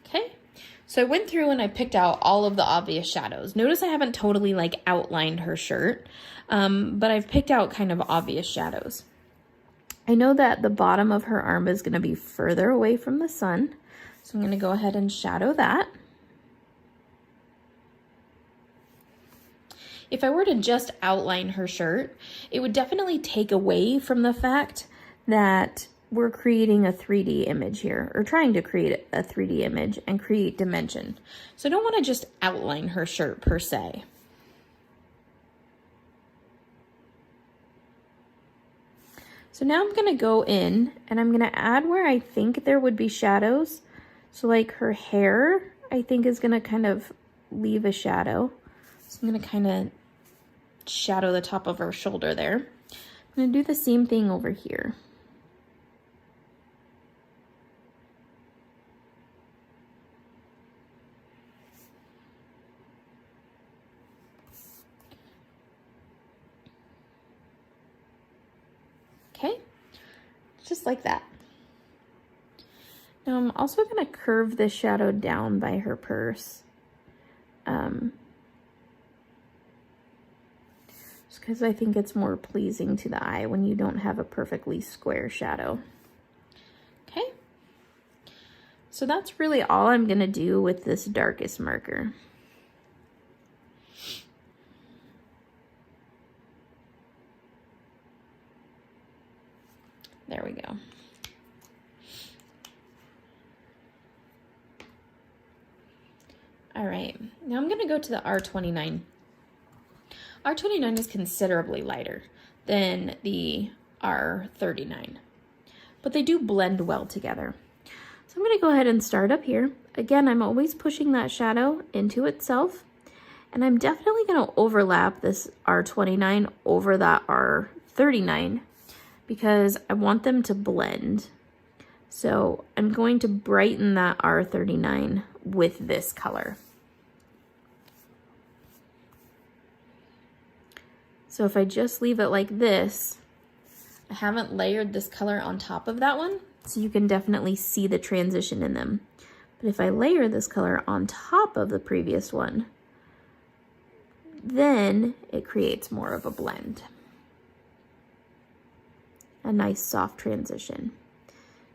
Okay, so I went through and I picked out all of the obvious shadows. Notice I haven't totally like outlined her shirt, but I've picked out kind of obvious shadows. I know that the bottom of her arm is gonna be further away from the sun, so I'm gonna go ahead and shadow that. If I were to just outline her shirt, it would definitely take away from the fact that we're creating a 3D image here, or trying to create a 3D image and create dimension. So I don't want to just outline her shirt per se. So now I'm going to go in and I'm going to add where I think there would be shadows. So like her hair, I think is going to kind of leave a shadow. So I'm going to kind of shadow the top of her shoulder there. I'm going to do the same thing over here. Okay, just like that. Now I'm also going to curve the shadow down by her purse. Just because I think it's more pleasing to the eye when you don't have a perfectly square shadow. Okay, so that's really all I'm going to do with this darkest marker. There we go. All right, now I'm going to go to the R29. R29 is considerably lighter than the R39, but they do blend well together. So I'm going to go ahead and start up here. Again, I'm always pushing that shadow into itself, and I'm definitely going to overlap this R29 over that R39 because I want them to blend. So I'm going to brighten that R39 with this color. So if I just leave it like this, I haven't layered this color on top of that one, so you can definitely see the transition in them. But if I layer this color on top of the previous one, then it creates more of a blend. A nice soft transition,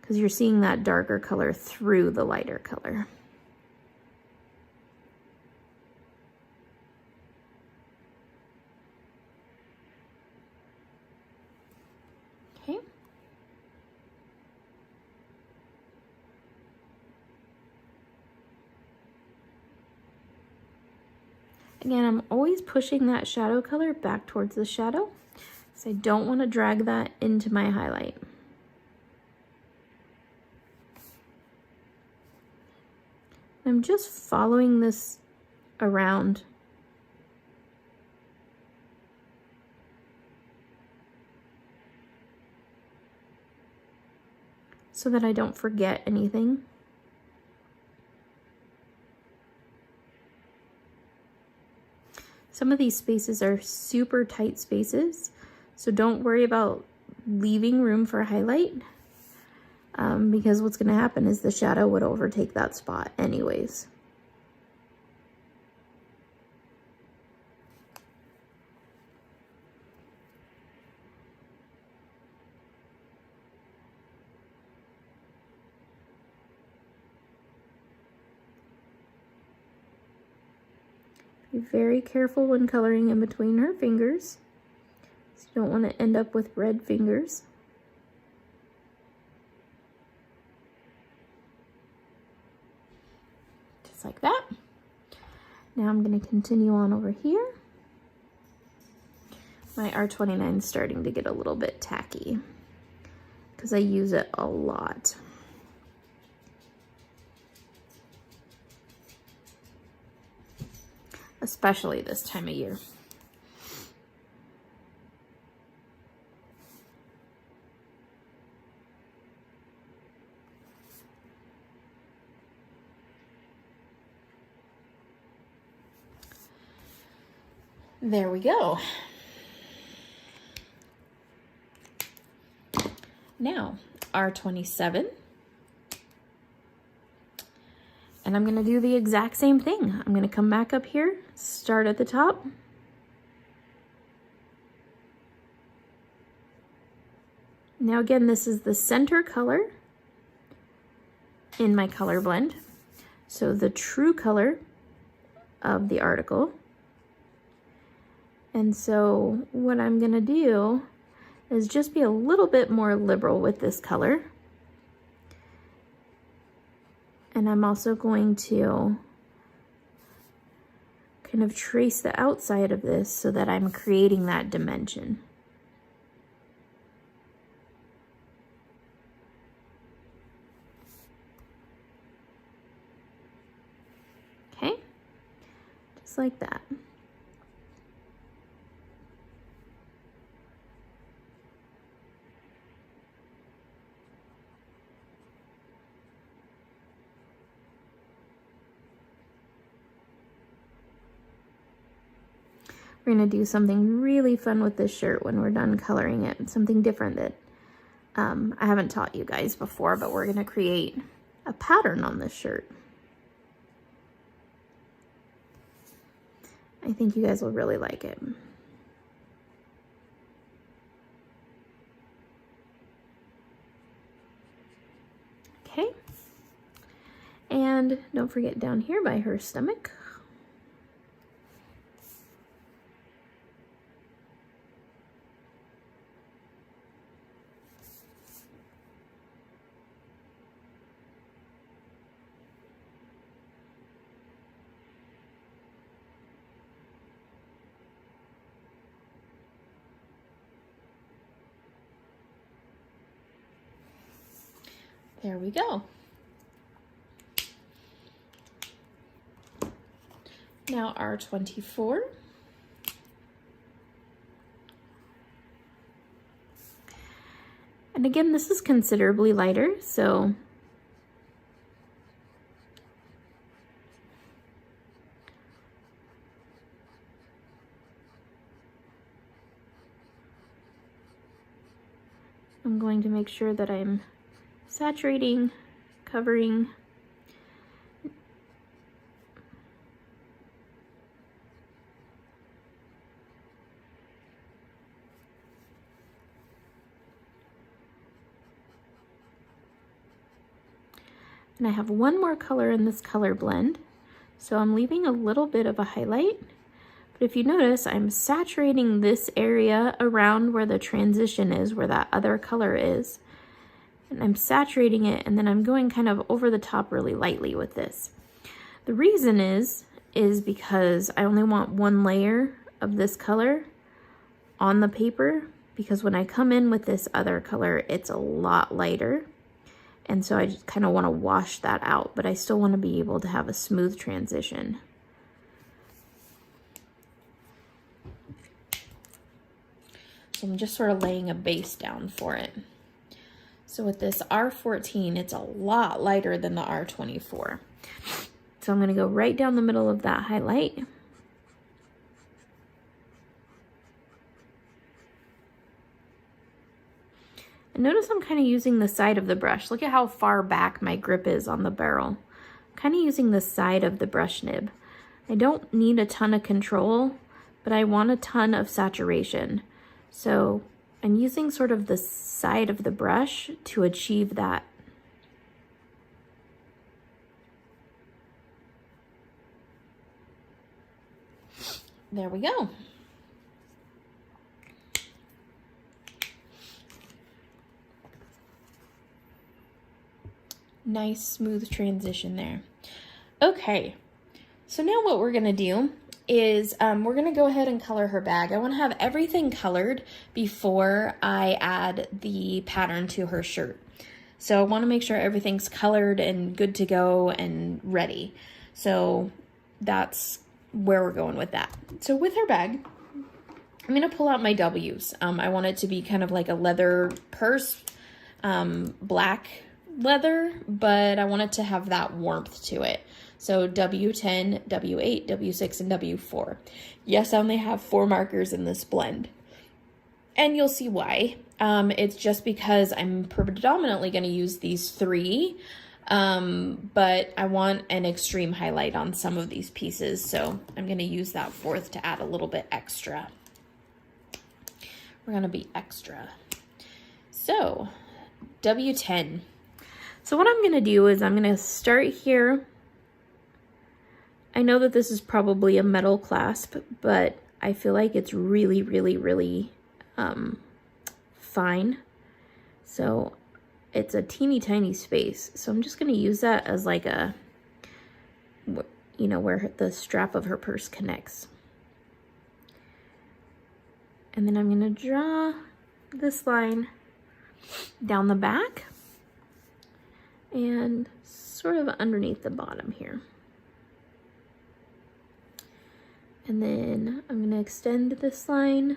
because you're seeing that darker color through the lighter color. Okay. Again, I'm always pushing that shadow color back towards the shadow, so I don't want to drag that into my highlight. I'm just following this around. So that I don't forget anything. Some of these spaces are super tight spaces, so don't worry about leaving room for highlight, because what's going to happen is the shadow would overtake that spot anyways. Be very careful when coloring in between her fingers, so you don't want to end up with red fingers. just like that. Now I'm going to continue on over here. My R29 is starting to get a little bit tacky because I use it a lot. Especially this time of year. There we go. Now, R27. And I'm going to do the exact same thing. I'm going to come back up here, start at the top. Now again, this is the center color in my color blend. So the true color of the article. And so what I'm going to do is just be a little bit more liberal with this color. And I'm also going to kind of trace the outside of this so that I'm creating that dimension. Okay, just like that. We're going to do something really fun with this shirt when we're done coloring it. Something different that I haven't taught you guys before, but we're going to create a pattern on this shirt. I think you guys will really like it. Okay. And don't forget down here by her stomach. There we go. Now R24. And again, this is considerably lighter, so I'm going to make sure that I'm saturating, covering. And I have one more color in this color blend, so I'm leaving a little bit of a highlight. But if you notice, I'm saturating this area around where the transition is, where that other color is. And I'm saturating it, and then I'm going kind of over the top really lightly with this. The reason is because I only want one layer of this color on the paper, because when I come in with this other color, it's a lot lighter. And so I just kind of want to wash that out, but I still want to be able to have a smooth transition. So I'm just sort of laying a base down for it. So with this R14, it's a lot lighter than the R24. So I'm going to go right down the middle of that highlight. And notice I'm kind of using the side of the brush. Look at how far back my grip is on the barrel. I'm kind of using the side of the brush nib. I don't need a ton of control, but I want a ton of saturation. So I'm using sort of the side of the brush to achieve that. There we go. Nice smooth transition there. Okay, So now what we're gonna do is we're gonna go ahead and color her bag. I wanna have everything colored before I add the pattern to her shirt. So I wanna make sure everything's colored and good to go and ready. So that's where we're going with that. So with her bag, I'm gonna pull out my W's. I want it to be kind of like a leather purse, black leather, but I want it to have that warmth to it. So W10, W8, W6, and W4. Yes, I only have 4 markers in this blend. And you'll see why. It's just because I'm predominantly going to use these 3, but I want an extreme highlight on some of these pieces, so I'm going to use that 4th to add a little bit extra. We're going to be extra. So, W10. So what I'm going to do is I'm going to start here. I know that this is probably a metal clasp, but I feel like it's really, really, really fine. So it's a teeny tiny space. So I'm just going to use that as like a, you know, where the strap of her purse connects. And then I'm going to draw this line down the back and sort of underneath the bottom here. And then I'm going to extend this line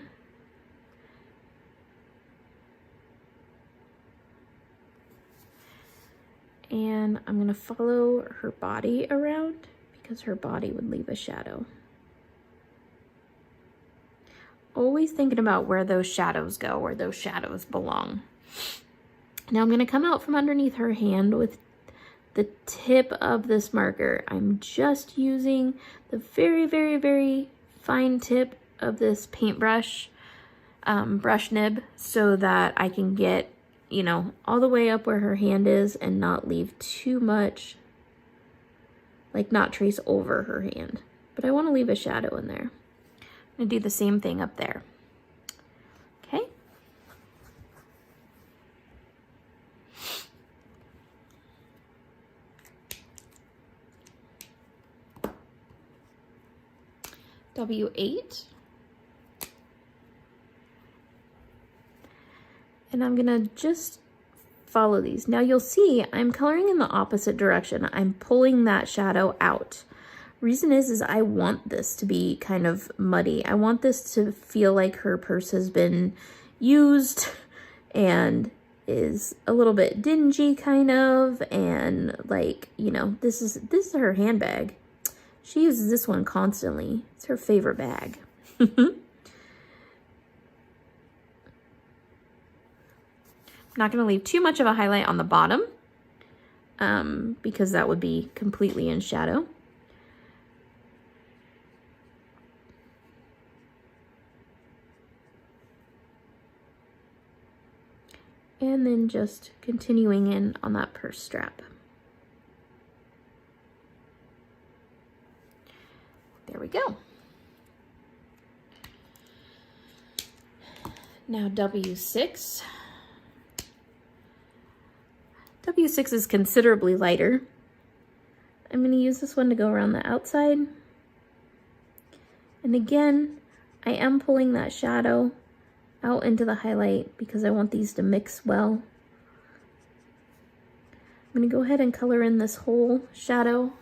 and I'm going to follow her body around because her body would leave a shadow. Always thinking about where those shadows go, where those shadows belong. Now I'm going to come out from underneath her hand with the tip of this marker. I'm just using the very, very, very fine tip of this paintbrush, brush nib, so that I can get, you know, all the way up where her hand is and not leave too much, like not trace over her hand. But I want to leave a shadow in there. I'm going to do the same thing up there. Okay. W8. And I'm going to just follow these. Now you'll see I'm coloring in the opposite direction. I'm pulling that shadow out. Reason is I want this to be kind of muddy. I want this to feel like her purse has been used and is a little bit dingy kind of, and like, you know, this is her handbag. She uses this one constantly. It's her favorite bag. I'm not going to leave too much of a highlight on the bottom because that would be completely in shadow. And then just continuing in on that purse strap. There we go. Now W6. W6 is considerably lighter. I'm going to use this one to go around the outside. And again, I am pulling that shadow out into the highlight because I want these to mix well. I'm going to go ahead and color in this whole shadow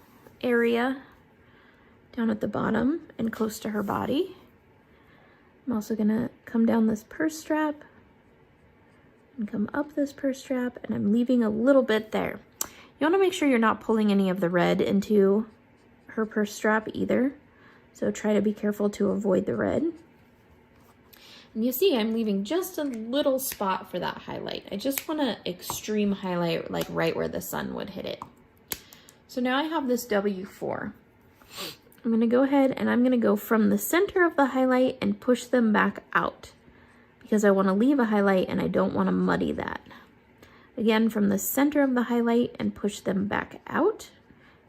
area down at the bottom and close to her body. I'm also going to come down this purse strap and come up this purse strap, and I'm leaving a little bit there. You want to make sure you're not pulling any of the red into her purse strap either, so try to be careful to avoid the red. And you see I'm leaving just a little spot for that highlight. I just want to extreme highlight, like right where the sun would hit it. So now I have this W4. I'm going to go ahead and I'm going to go from the center of the highlight and push them back out because I want to leave a highlight and I don't want to muddy that. Again, from the center of the highlight and push them back out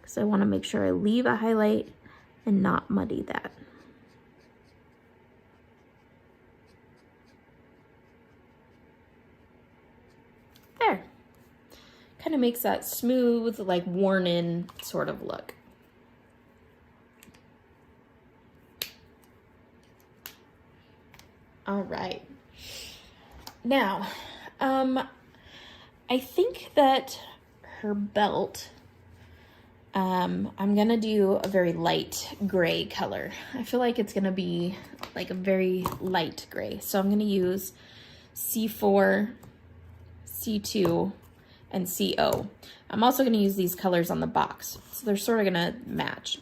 because I want to make sure I leave a highlight and not muddy that. There. Kind of makes that smooth, like worn in sort of look. All right. Now, I think that her belt, I'm gonna do a very light gray color. I feel like it's gonna be like a very light gray. So I'm gonna use C4, C2, and CO. I'm also gonna use these colors on the box. So they're sort of gonna match.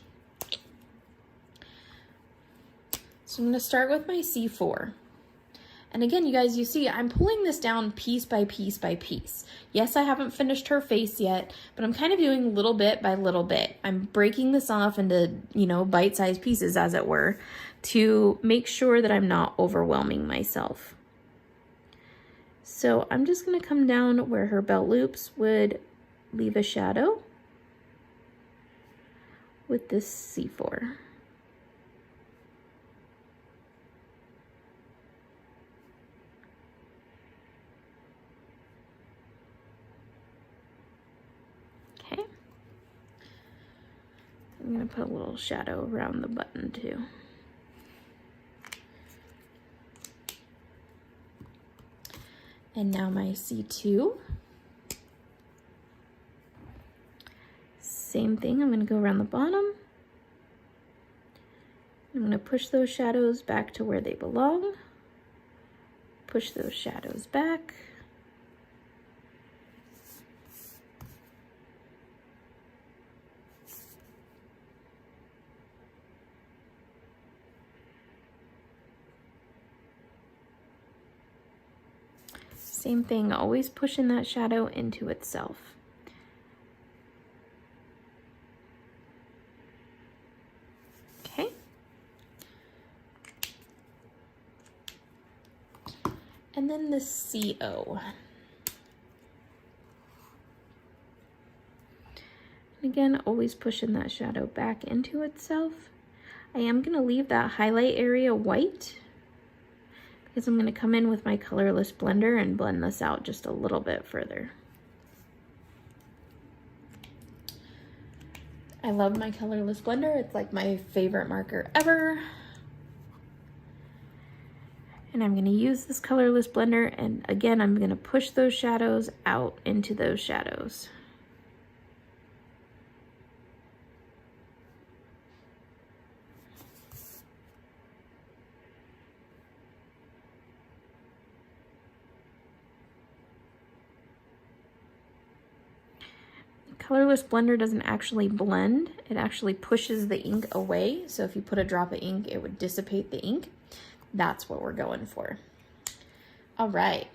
So I'm gonna start with my C4. And again, you guys, you see, I'm pulling this down piece by piece by piece. Yes, I haven't finished her face yet, but I'm kind of doing little bit by little bit. I'm breaking this off into, you know, bite-sized pieces, as it were, to make sure that I'm not overwhelming myself. So I'm just gonna come down where her belt loops would leave a shadow with this C4. I'm going to put a little shadow around the button too. And now my C2. Same thing, I'm going to go around the bottom. I'm going to push those shadows back to where they belong. Push those shadows back. Same thing, always pushing that shadow into itself. Okay. And then the CO. And again, always pushing that shadow back into itself. I am going to leave that highlight area white, because I'm going to come in with my colorless blender and blend this out just a little bit further. I love my colorless blender. It's like my favorite marker ever. And I'm going to use this colorless blender, and again, I'm going to push those shadows out into those shadows. Colorless blender doesn't actually blend, it actually pushes the ink away. So if you put a drop of ink, it would dissipate the ink. That's what we're going for. All right,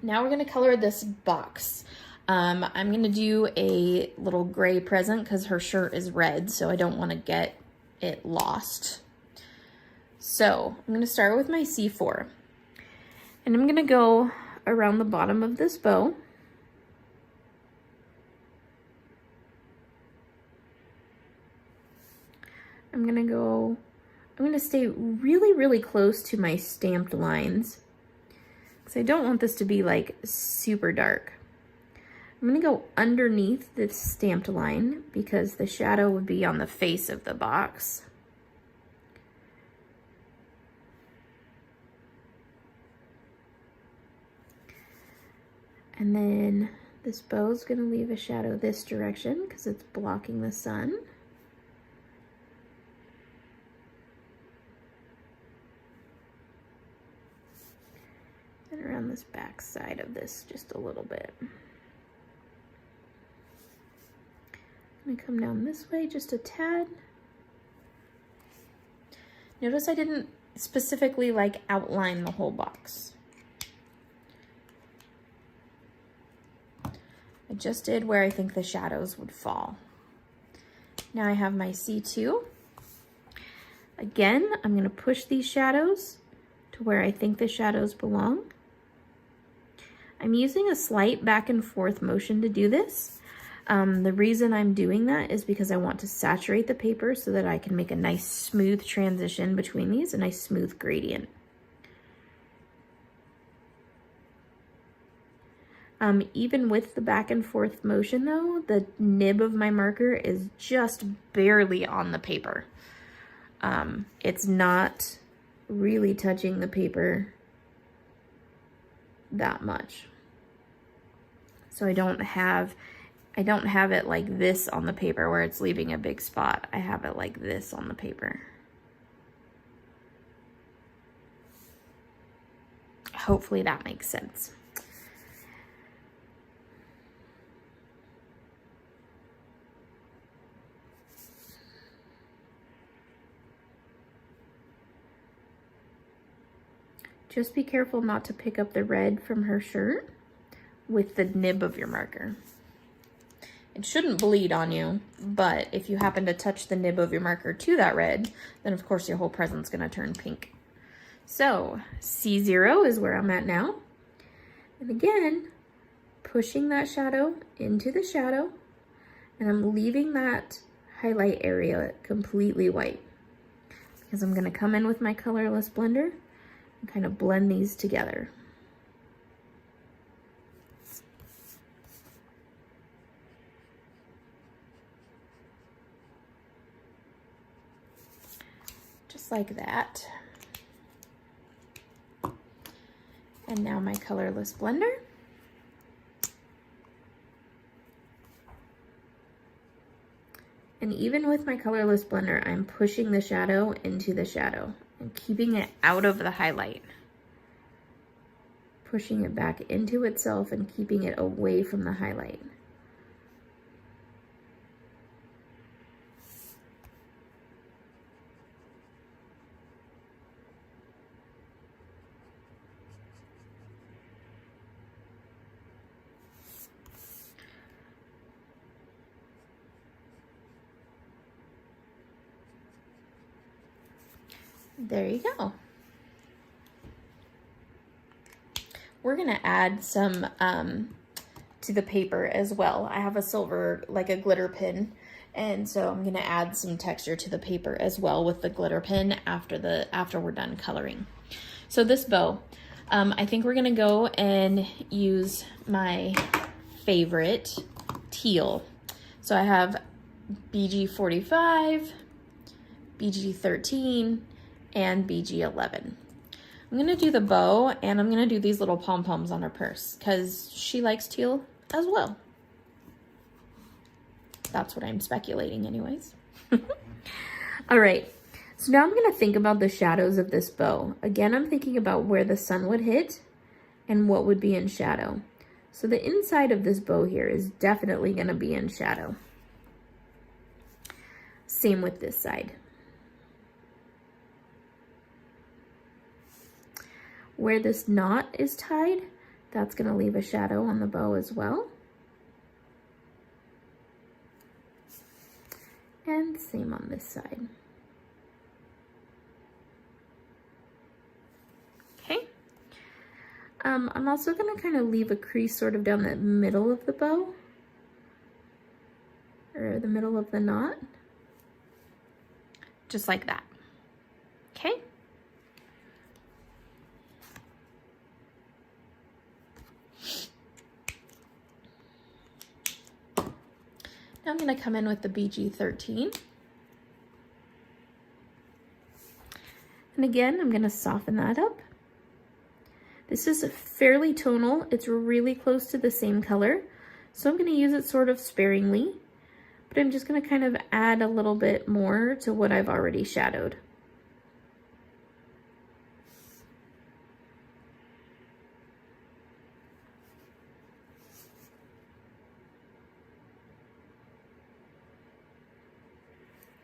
now we're gonna color this box. I'm gonna do a little gray present because her shirt is red, so I don't wanna get it lost. So I'm gonna start with my C4, and I'm gonna go around the bottom of this bow. I'm gonna stay really, really close to my stamped lines, because I don't want this to be like super dark. I'm gonna go underneath this stamped line because the shadow would be on the face of the box. And then this bow is gonna leave a shadow this direction because it's blocking the sun. Around this back side of this just a little bit. I'm gonna come down this way just a tad. Notice I didn't specifically like outline the whole box. I just did where I think the shadows would fall. Now I have my C2. Again, I'm gonna push these shadows to where I think the shadows belong. I'm using a slight back and forth motion to do this. The reason I'm doing that is because I want to saturate the paper so that I can make a nice smooth transition between these, a nice smooth gradient. Even with the back and forth motion though, the nib of my marker is just barely on the paper. It's not really touching the paper that much. So I don't have it like this on the paper where it's leaving a big spot. I have it like this on the paper. Hopefully that makes sense. Just be careful not to pick up the red from her shirt with the nib of your marker. It shouldn't bleed on you, but if you happen to touch the nib of your marker to that red, then of course your whole present's gonna turn pink. So C0 is where I'm at now. And again, pushing that shadow into the shadow, and I'm leaving that highlight area completely white because I'm gonna come in with my colorless blender and kind of blend these together. Just like that. And now my colorless blender. And even with my colorless blender, I'm pushing the shadow into the shadow and keeping it out of the highlight. Pushing it back into itself and keeping it away from the highlight. There you go. We're gonna add some to the paper as well. I have a silver, like a glitter pin, and so I'm gonna add some texture to the paper as well with the glitter pin after we're done coloring. So this bow, I think we're gonna go and use my favorite teal. So I have BG45, BG13, and BG11. I'm gonna do the bow, and I'm gonna do these little pom-poms on her purse because she likes teal as well. That's what I'm speculating anyways. All right, so now I'm gonna think about the shadows of this bow. Again, I'm thinking about where the sun would hit and what would be in shadow. So the inside of this bow here is definitely gonna be in shadow. Same with this side. Where this knot is tied, that's gonna leave a shadow on the bow as well. And same on this side. Okay. I'm also gonna kind of leave a crease sort of down the middle of the bow, or the middle of the knot, just like that. Okay. Now I'm going to come in with the BG13. And again, I'm going to soften that up. This is fairly tonal. It's really close to the same color. So I'm going to use it sort of sparingly, but I'm just going to kind of add a little bit more to what I've already shadowed.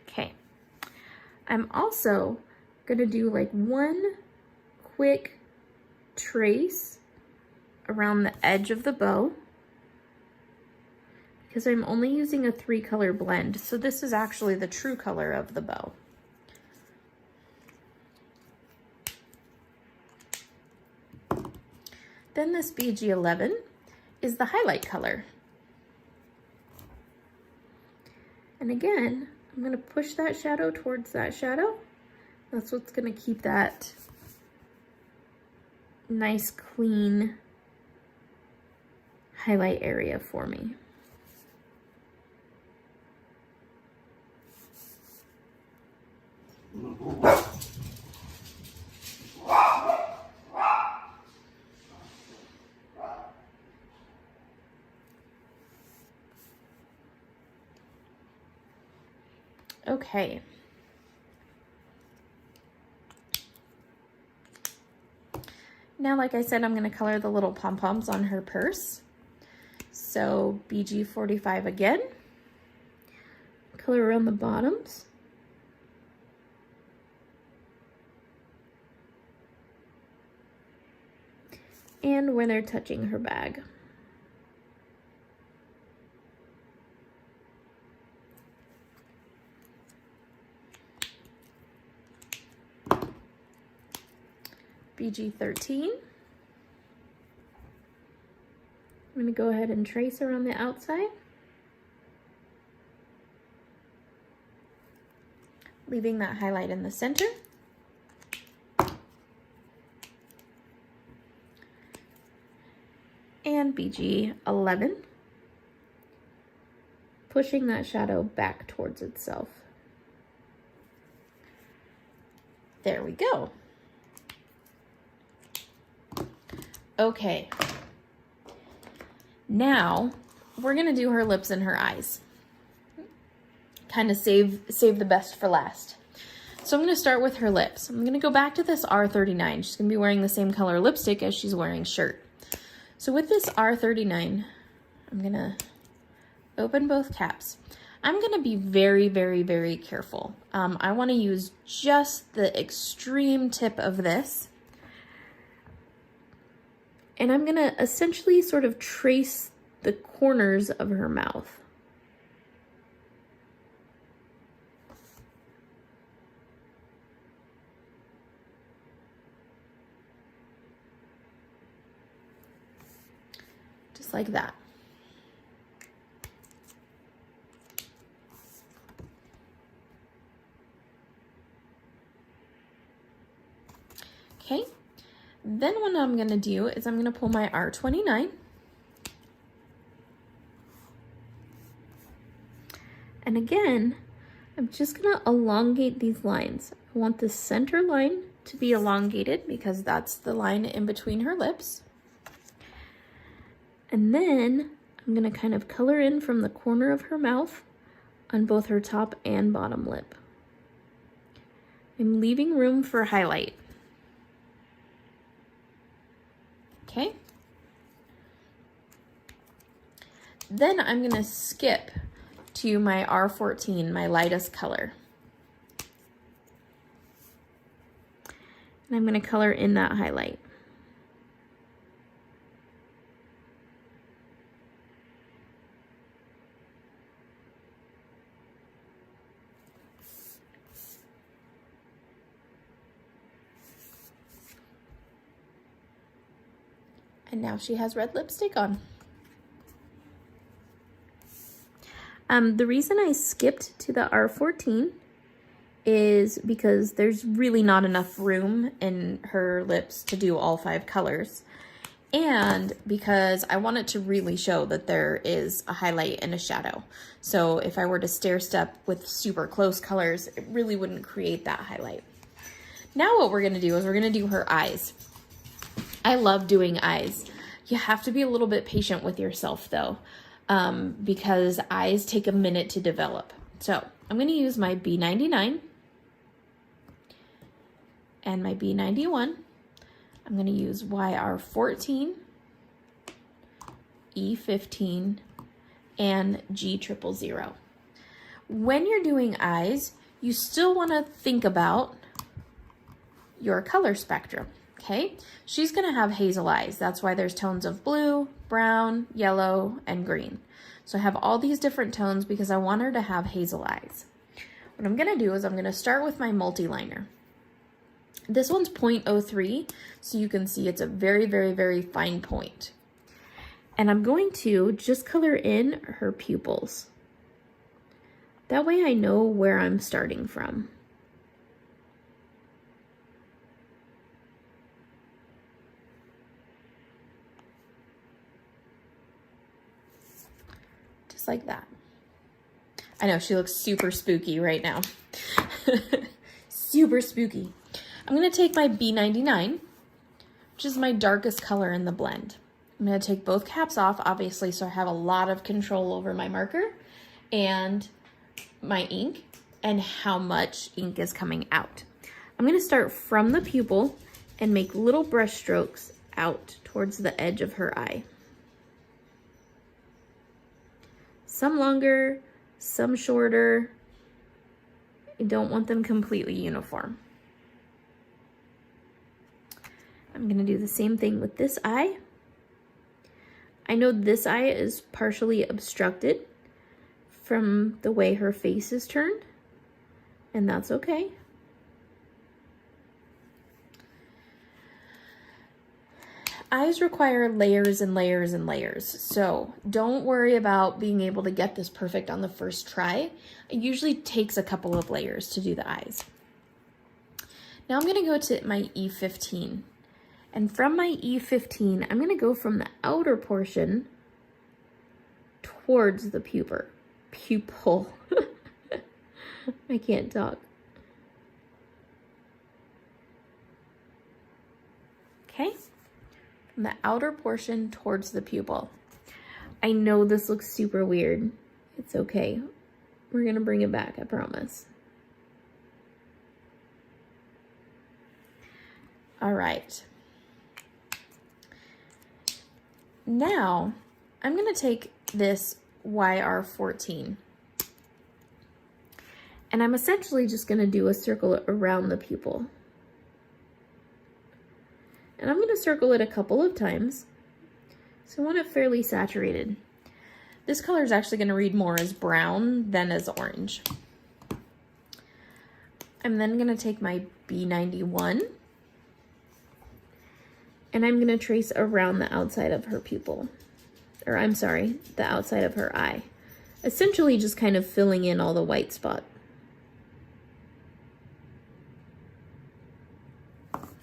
Okay, I'm also gonna do like one quick trace around the edge of the bow because I'm only using a 3-color blend. So this is actually the true color of the bow. Then this BG11 is the highlight color. And again, I'm going to push that shadow towards that shadow. That's what's going to keep that nice, clean highlight area for me. Okay. Now, like I said, I'm going to color the little pom-poms on her purse. So BG45 again. Color around the bottoms. And where they're touching her bag. BG13. I'm going to go ahead and trace around the outside, leaving that highlight in the center. And BG11, pushing that shadow back towards itself. There we go. Okay. Now, we're gonna do her lips and her eyes. Kind of save the best for last. So I'm gonna start with her lips. I'm gonna go back to this R39. She's gonna be wearing the same color lipstick as she's wearing shirt. So with this R39, I'm gonna open both caps. I'm gonna be very, very, very careful. I wanna use just the extreme tip of this. And I'm gonna essentially sort of trace the corners of her mouth. Just like that. Okay. Then what I'm going to do is I'm going to pull my R29 and again, I'm just going to elongate these lines. I want the center line to be elongated because that's the line in between her lips. And then I'm going to kind of color in from the corner of her mouth on both her top and bottom lip. I'm leaving room for highlight. Okay. Then I'm going to skip to my R14, my lightest color. And I'm going to color in that highlight. And now she has red lipstick on. The reason I skipped to the R14 is because there's really not enough room in her lips to do all 5 colors. And because I want it to really show that there is a highlight and a shadow. So if I were to stair step with super close colors, it really wouldn't create that highlight. Now what we're gonna do is we're gonna do her eyes. I love doing eyes. You have to be a little bit patient with yourself though, because eyes take a minute to develop. So I'm going to use my B99 and my B91. I'm going to use YR14, E15, and G000. When you're doing eyes, you still want to think about your color spectrum. Okay, she's gonna have hazel eyes. That's why there's tones of blue, brown, yellow, and green. So I have all these different tones because I want her to have hazel eyes. What I'm gonna do is I'm gonna start with my multi-liner. This one's 0.03, so you can see it's a very, very, very fine point. And I'm going to just color in her pupils. That way I know where I'm starting from. Just like that. I know, she looks super spooky right now. Super spooky. I'm going to take my B99, which is my darkest color in the blend. I'm going to take both caps off, obviously, so I have a lot of control over my marker and my ink. and how much ink is coming out. I'm going to start from the pupil and make little brush strokes out towards the edge of her eye. Some longer, some shorter. I don't want them completely uniform. I'm going to do the same thing with this eye. I know this eye is partially obstructed from the way her face is turned, and that's okay. Eyes require layers and layers and layers, so don't worry about being able to get this perfect on the first try. It usually takes a couple of layers to do the eyes. Now I'm going to go to my E15, and from my E15, I'm going to go from the outer portion towards the pupil. I can't talk. Okay. From the outer portion towards the pupil. I know this looks super weird. It's okay. We're gonna bring it back, I promise. All right. Now, I'm gonna take this YR14, and I'm essentially just gonna do a circle around the pupil. And I'm going to circle it a couple of times, so I want it fairly saturated. This color is actually going to read more as brown than as orange. I'm then going to take my B91, and I'm going to trace around the outside of her pupil. Or I'm sorry, the outside of her eye. Essentially just kind of filling in all the white spot.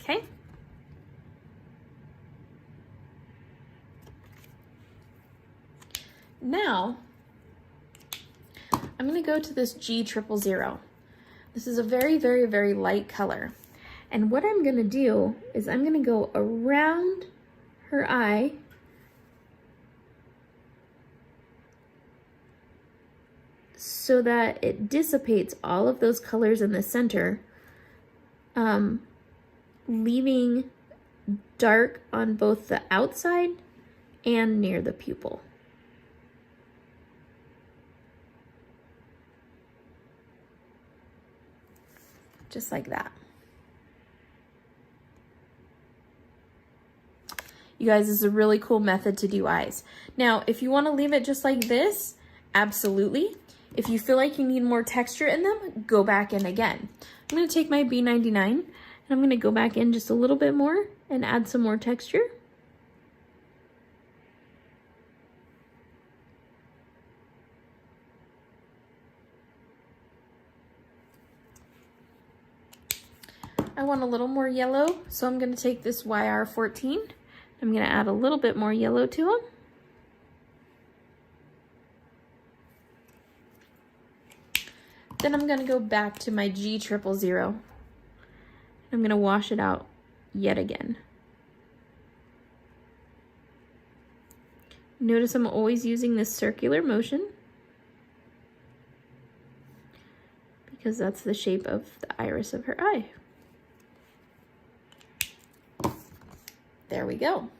Okay. Now, I'm going to go to this G000. This is a very, very, very light color. And what I'm going to do is I'm going to go around her eye so that it dissipates all of those colors in the center, leaving dark on both the outside and near the pupil. Just like that. You guys, this is a really cool method to do eyes. Now, if you want to leave it just like this, absolutely. If you feel like you need more texture in them, go back in again. I'm going to take my B99 and I'm going to go back in just a little bit more and add some more texture. I want a little more yellow, so I'm going to take this YR14. I'm going to add a little bit more yellow to them. Then I'm going to go back to my G000. I'm going to wash it out yet again. Notice I'm always using this circular motion because that's the shape of the iris of her eye. There we go.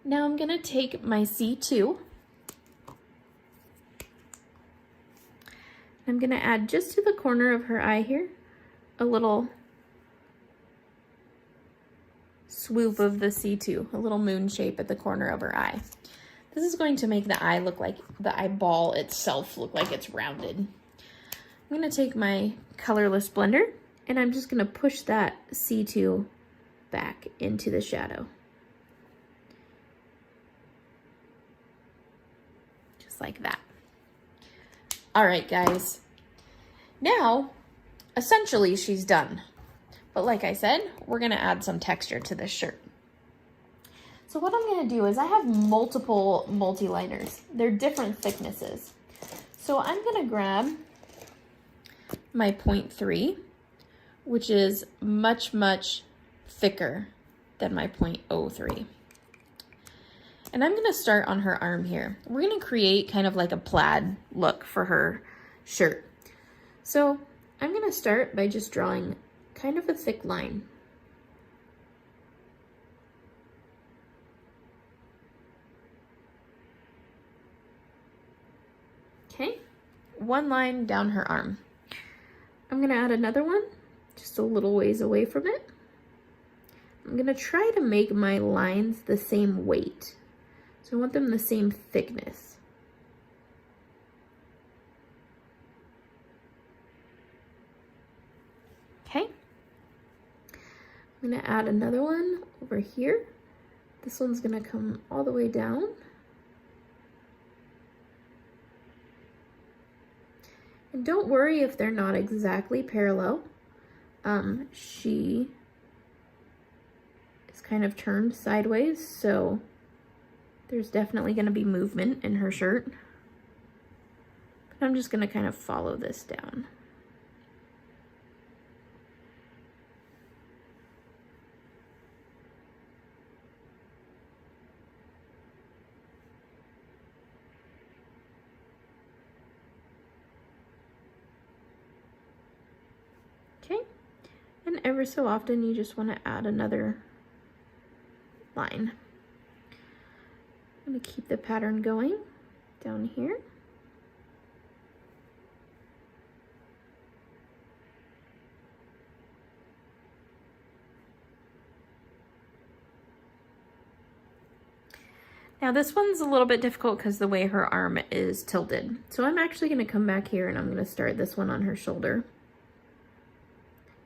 Now I'm going to take my C2. I'm going to add just to the corner of her eye here a little swoop of the C2, a little moon shape at the corner of her eye. This is going to make the eye look like the eyeball itself look like it's rounded. I'm going to take my colorless blender and I'm just going to push that C2 back into the shadow. Just like that. All right, guys. Now, essentially she's done. But like I said, we're gonna add some texture to this shirt. So what I'm gonna do is I have multiple multi-liners. They're different thicknesses. So I'm gonna grab my 0.3, which is much, much thicker than my 0.03. And I'm gonna start on her arm here. We're gonna create kind of like a plaid look for her shirt. So I'm gonna start by just drawing kind of a thick line. Okay, one line down her arm. I'm gonna add another one, just a little ways away from it. I'm gonna try to make my lines the same weight. So I want them the same thickness. Okay. I'm gonna add another one over here. This one's gonna come all the way down. And don't worry if they're not exactly parallel. She is kind of turned sideways, so there's definitely gonna be movement in her shirt. But I'm just gonna kind of follow this down. Okay, and ever so often you just want to add another line. I'm going to keep the pattern going down here. Now this one's a little bit difficult because the way her arm is tilted. So I'm actually going to come back here and I'm going to start this one on her shoulder,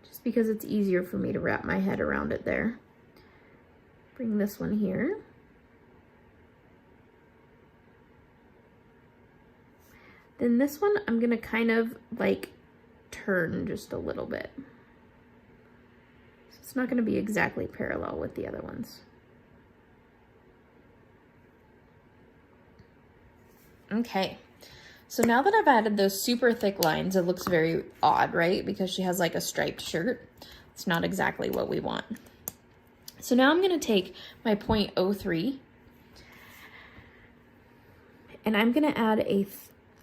just because it's easier for me to wrap my head around it there. Bring this one here. Then this one I'm going to kind of like turn just a little bit. So it's not going to be exactly parallel with the other ones. Okay, so now that I've added those super thick lines, it looks very odd, right? Because she has like a striped shirt. It's not exactly what we want. So now I'm going to take my 0.03 and I'm going to add a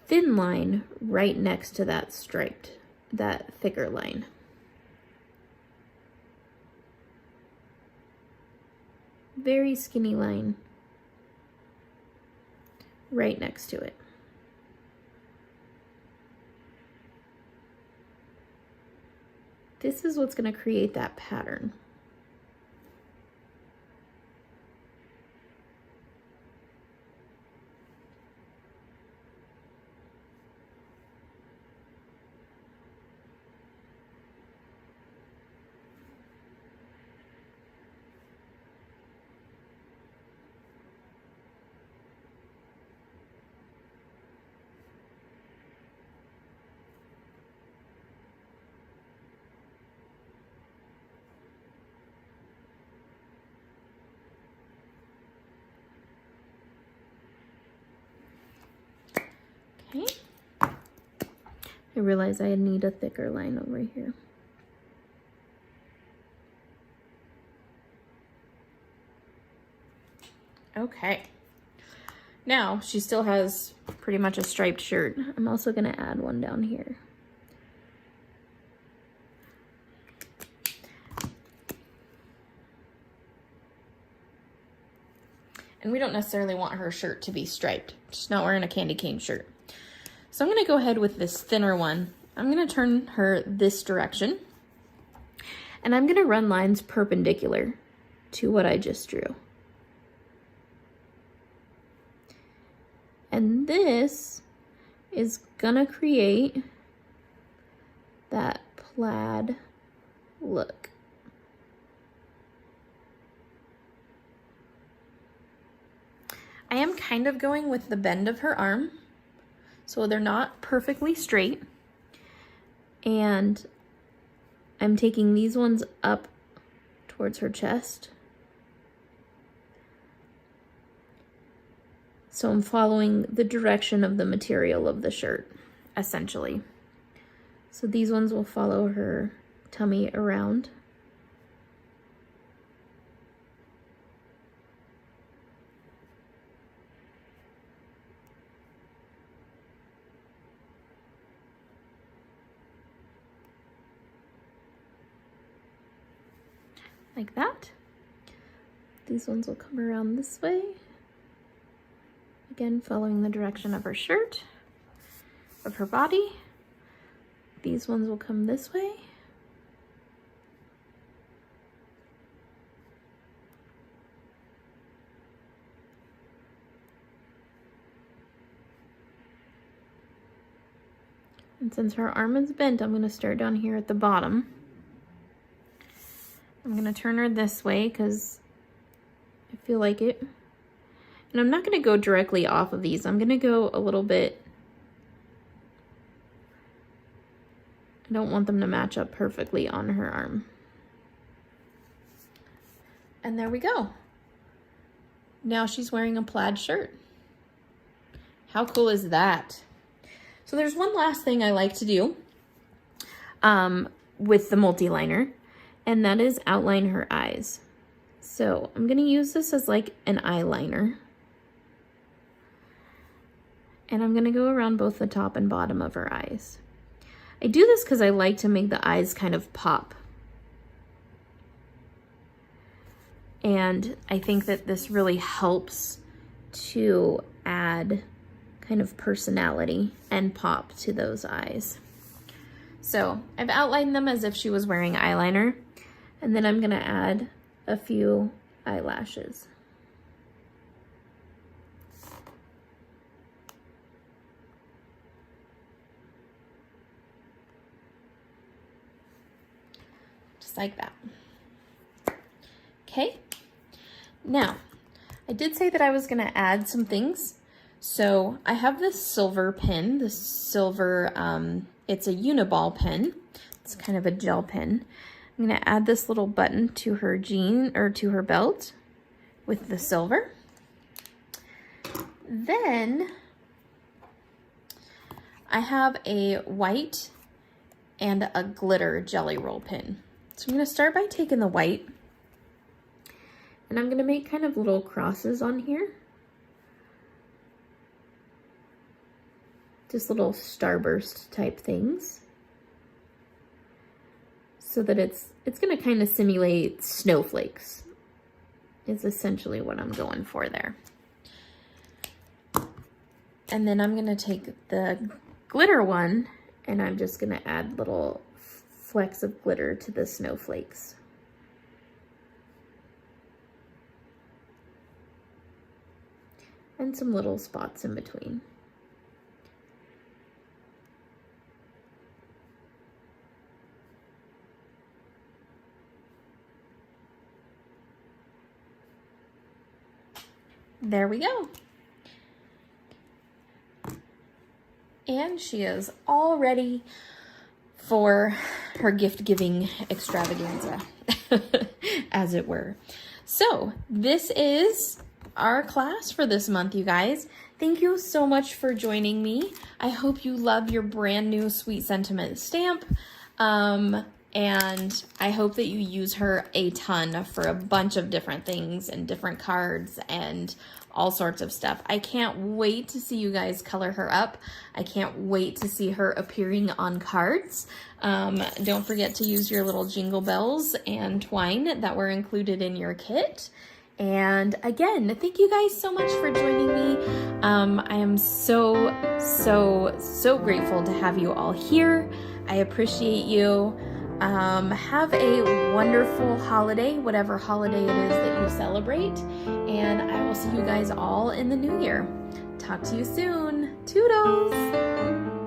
thin line right next to that thicker line. Very skinny line right next to it. This is what's going to create that pattern. Okay. I realize I need a thicker line over here. Okay. Now she still has pretty much a striped shirt. I'm also going to add one down here. And we don't necessarily want her shirt to be striped. She's not wearing a candy cane shirt. So I'm going to go ahead with this thinner one. I'm going to turn her this direction. And I'm going to run lines perpendicular to what I just drew. And this is going to create that plaid look. I am kind of going with the bend of her arm, so they're not perfectly straight. And I'm taking these ones up towards her chest. So I'm following the direction of the material of the shirt, essentially. So these ones will follow her tummy around. like that. These ones will come around this way. Again, following the direction of her shirt, of her body. These ones will come this way. And since her arm is bent, I'm going to start down here at the bottom. I'm going to turn her this way because I feel like it. And I'm not going to go directly off of these. I'm going to go a little bit. I don't want them to match up perfectly on her arm. And there we go. Now she's wearing a plaid shirt. How cool is that? So there's one last thing I like to do with the multi-liner, and that is outline her eyes. So I'm going to use this as like an eyeliner. And I'm going to go around both the top and bottom of her eyes. I do this because I like to make the eyes kind of pop. And I think that this really helps to add kind of personality and pop to those eyes. So I've outlined them as if she was wearing eyeliner, and then I'm going to add a few eyelashes. Just like that. Okay. Now, I did say that I was going to add some things. So I have this silver pin, this silver, it's a Uniball pin. It's kind of a gel pin. I'm going to add this little button to her jean or to her belt with the silver. Then I have a white and a glitter jelly roll pin. So I'm going to start by taking the white, and I'm going to make kind of little crosses on here. Just little starburst type things, so that it's going to kind of simulate snowflakes is essentially what I'm going for there. And then I'm going to take the glitter one, and I'm just going to add little flecks of glitter to the snowflakes. And some little spots in between. There we go. And she is all ready for her gift-giving extravaganza, as it were. So this is our class for this month, you guys. Thank you so much for joining me. I hope you love your brand new Sweet Sentiment stamp. And I hope that you use her a ton for a bunch of different things and different cards and all sorts of stuff. I can't wait to see you guys color her up. I can't wait to see her appearing on cards. Don't forget to use your little jingle bells and twine that were included in your kit. And again, thank you guys so much for joining me. I am so grateful to have you all here. I appreciate you. Have a wonderful holiday, whatever holiday it is that you celebrate, and I will see you guys all in the new year. Talk to you soon. Toodles!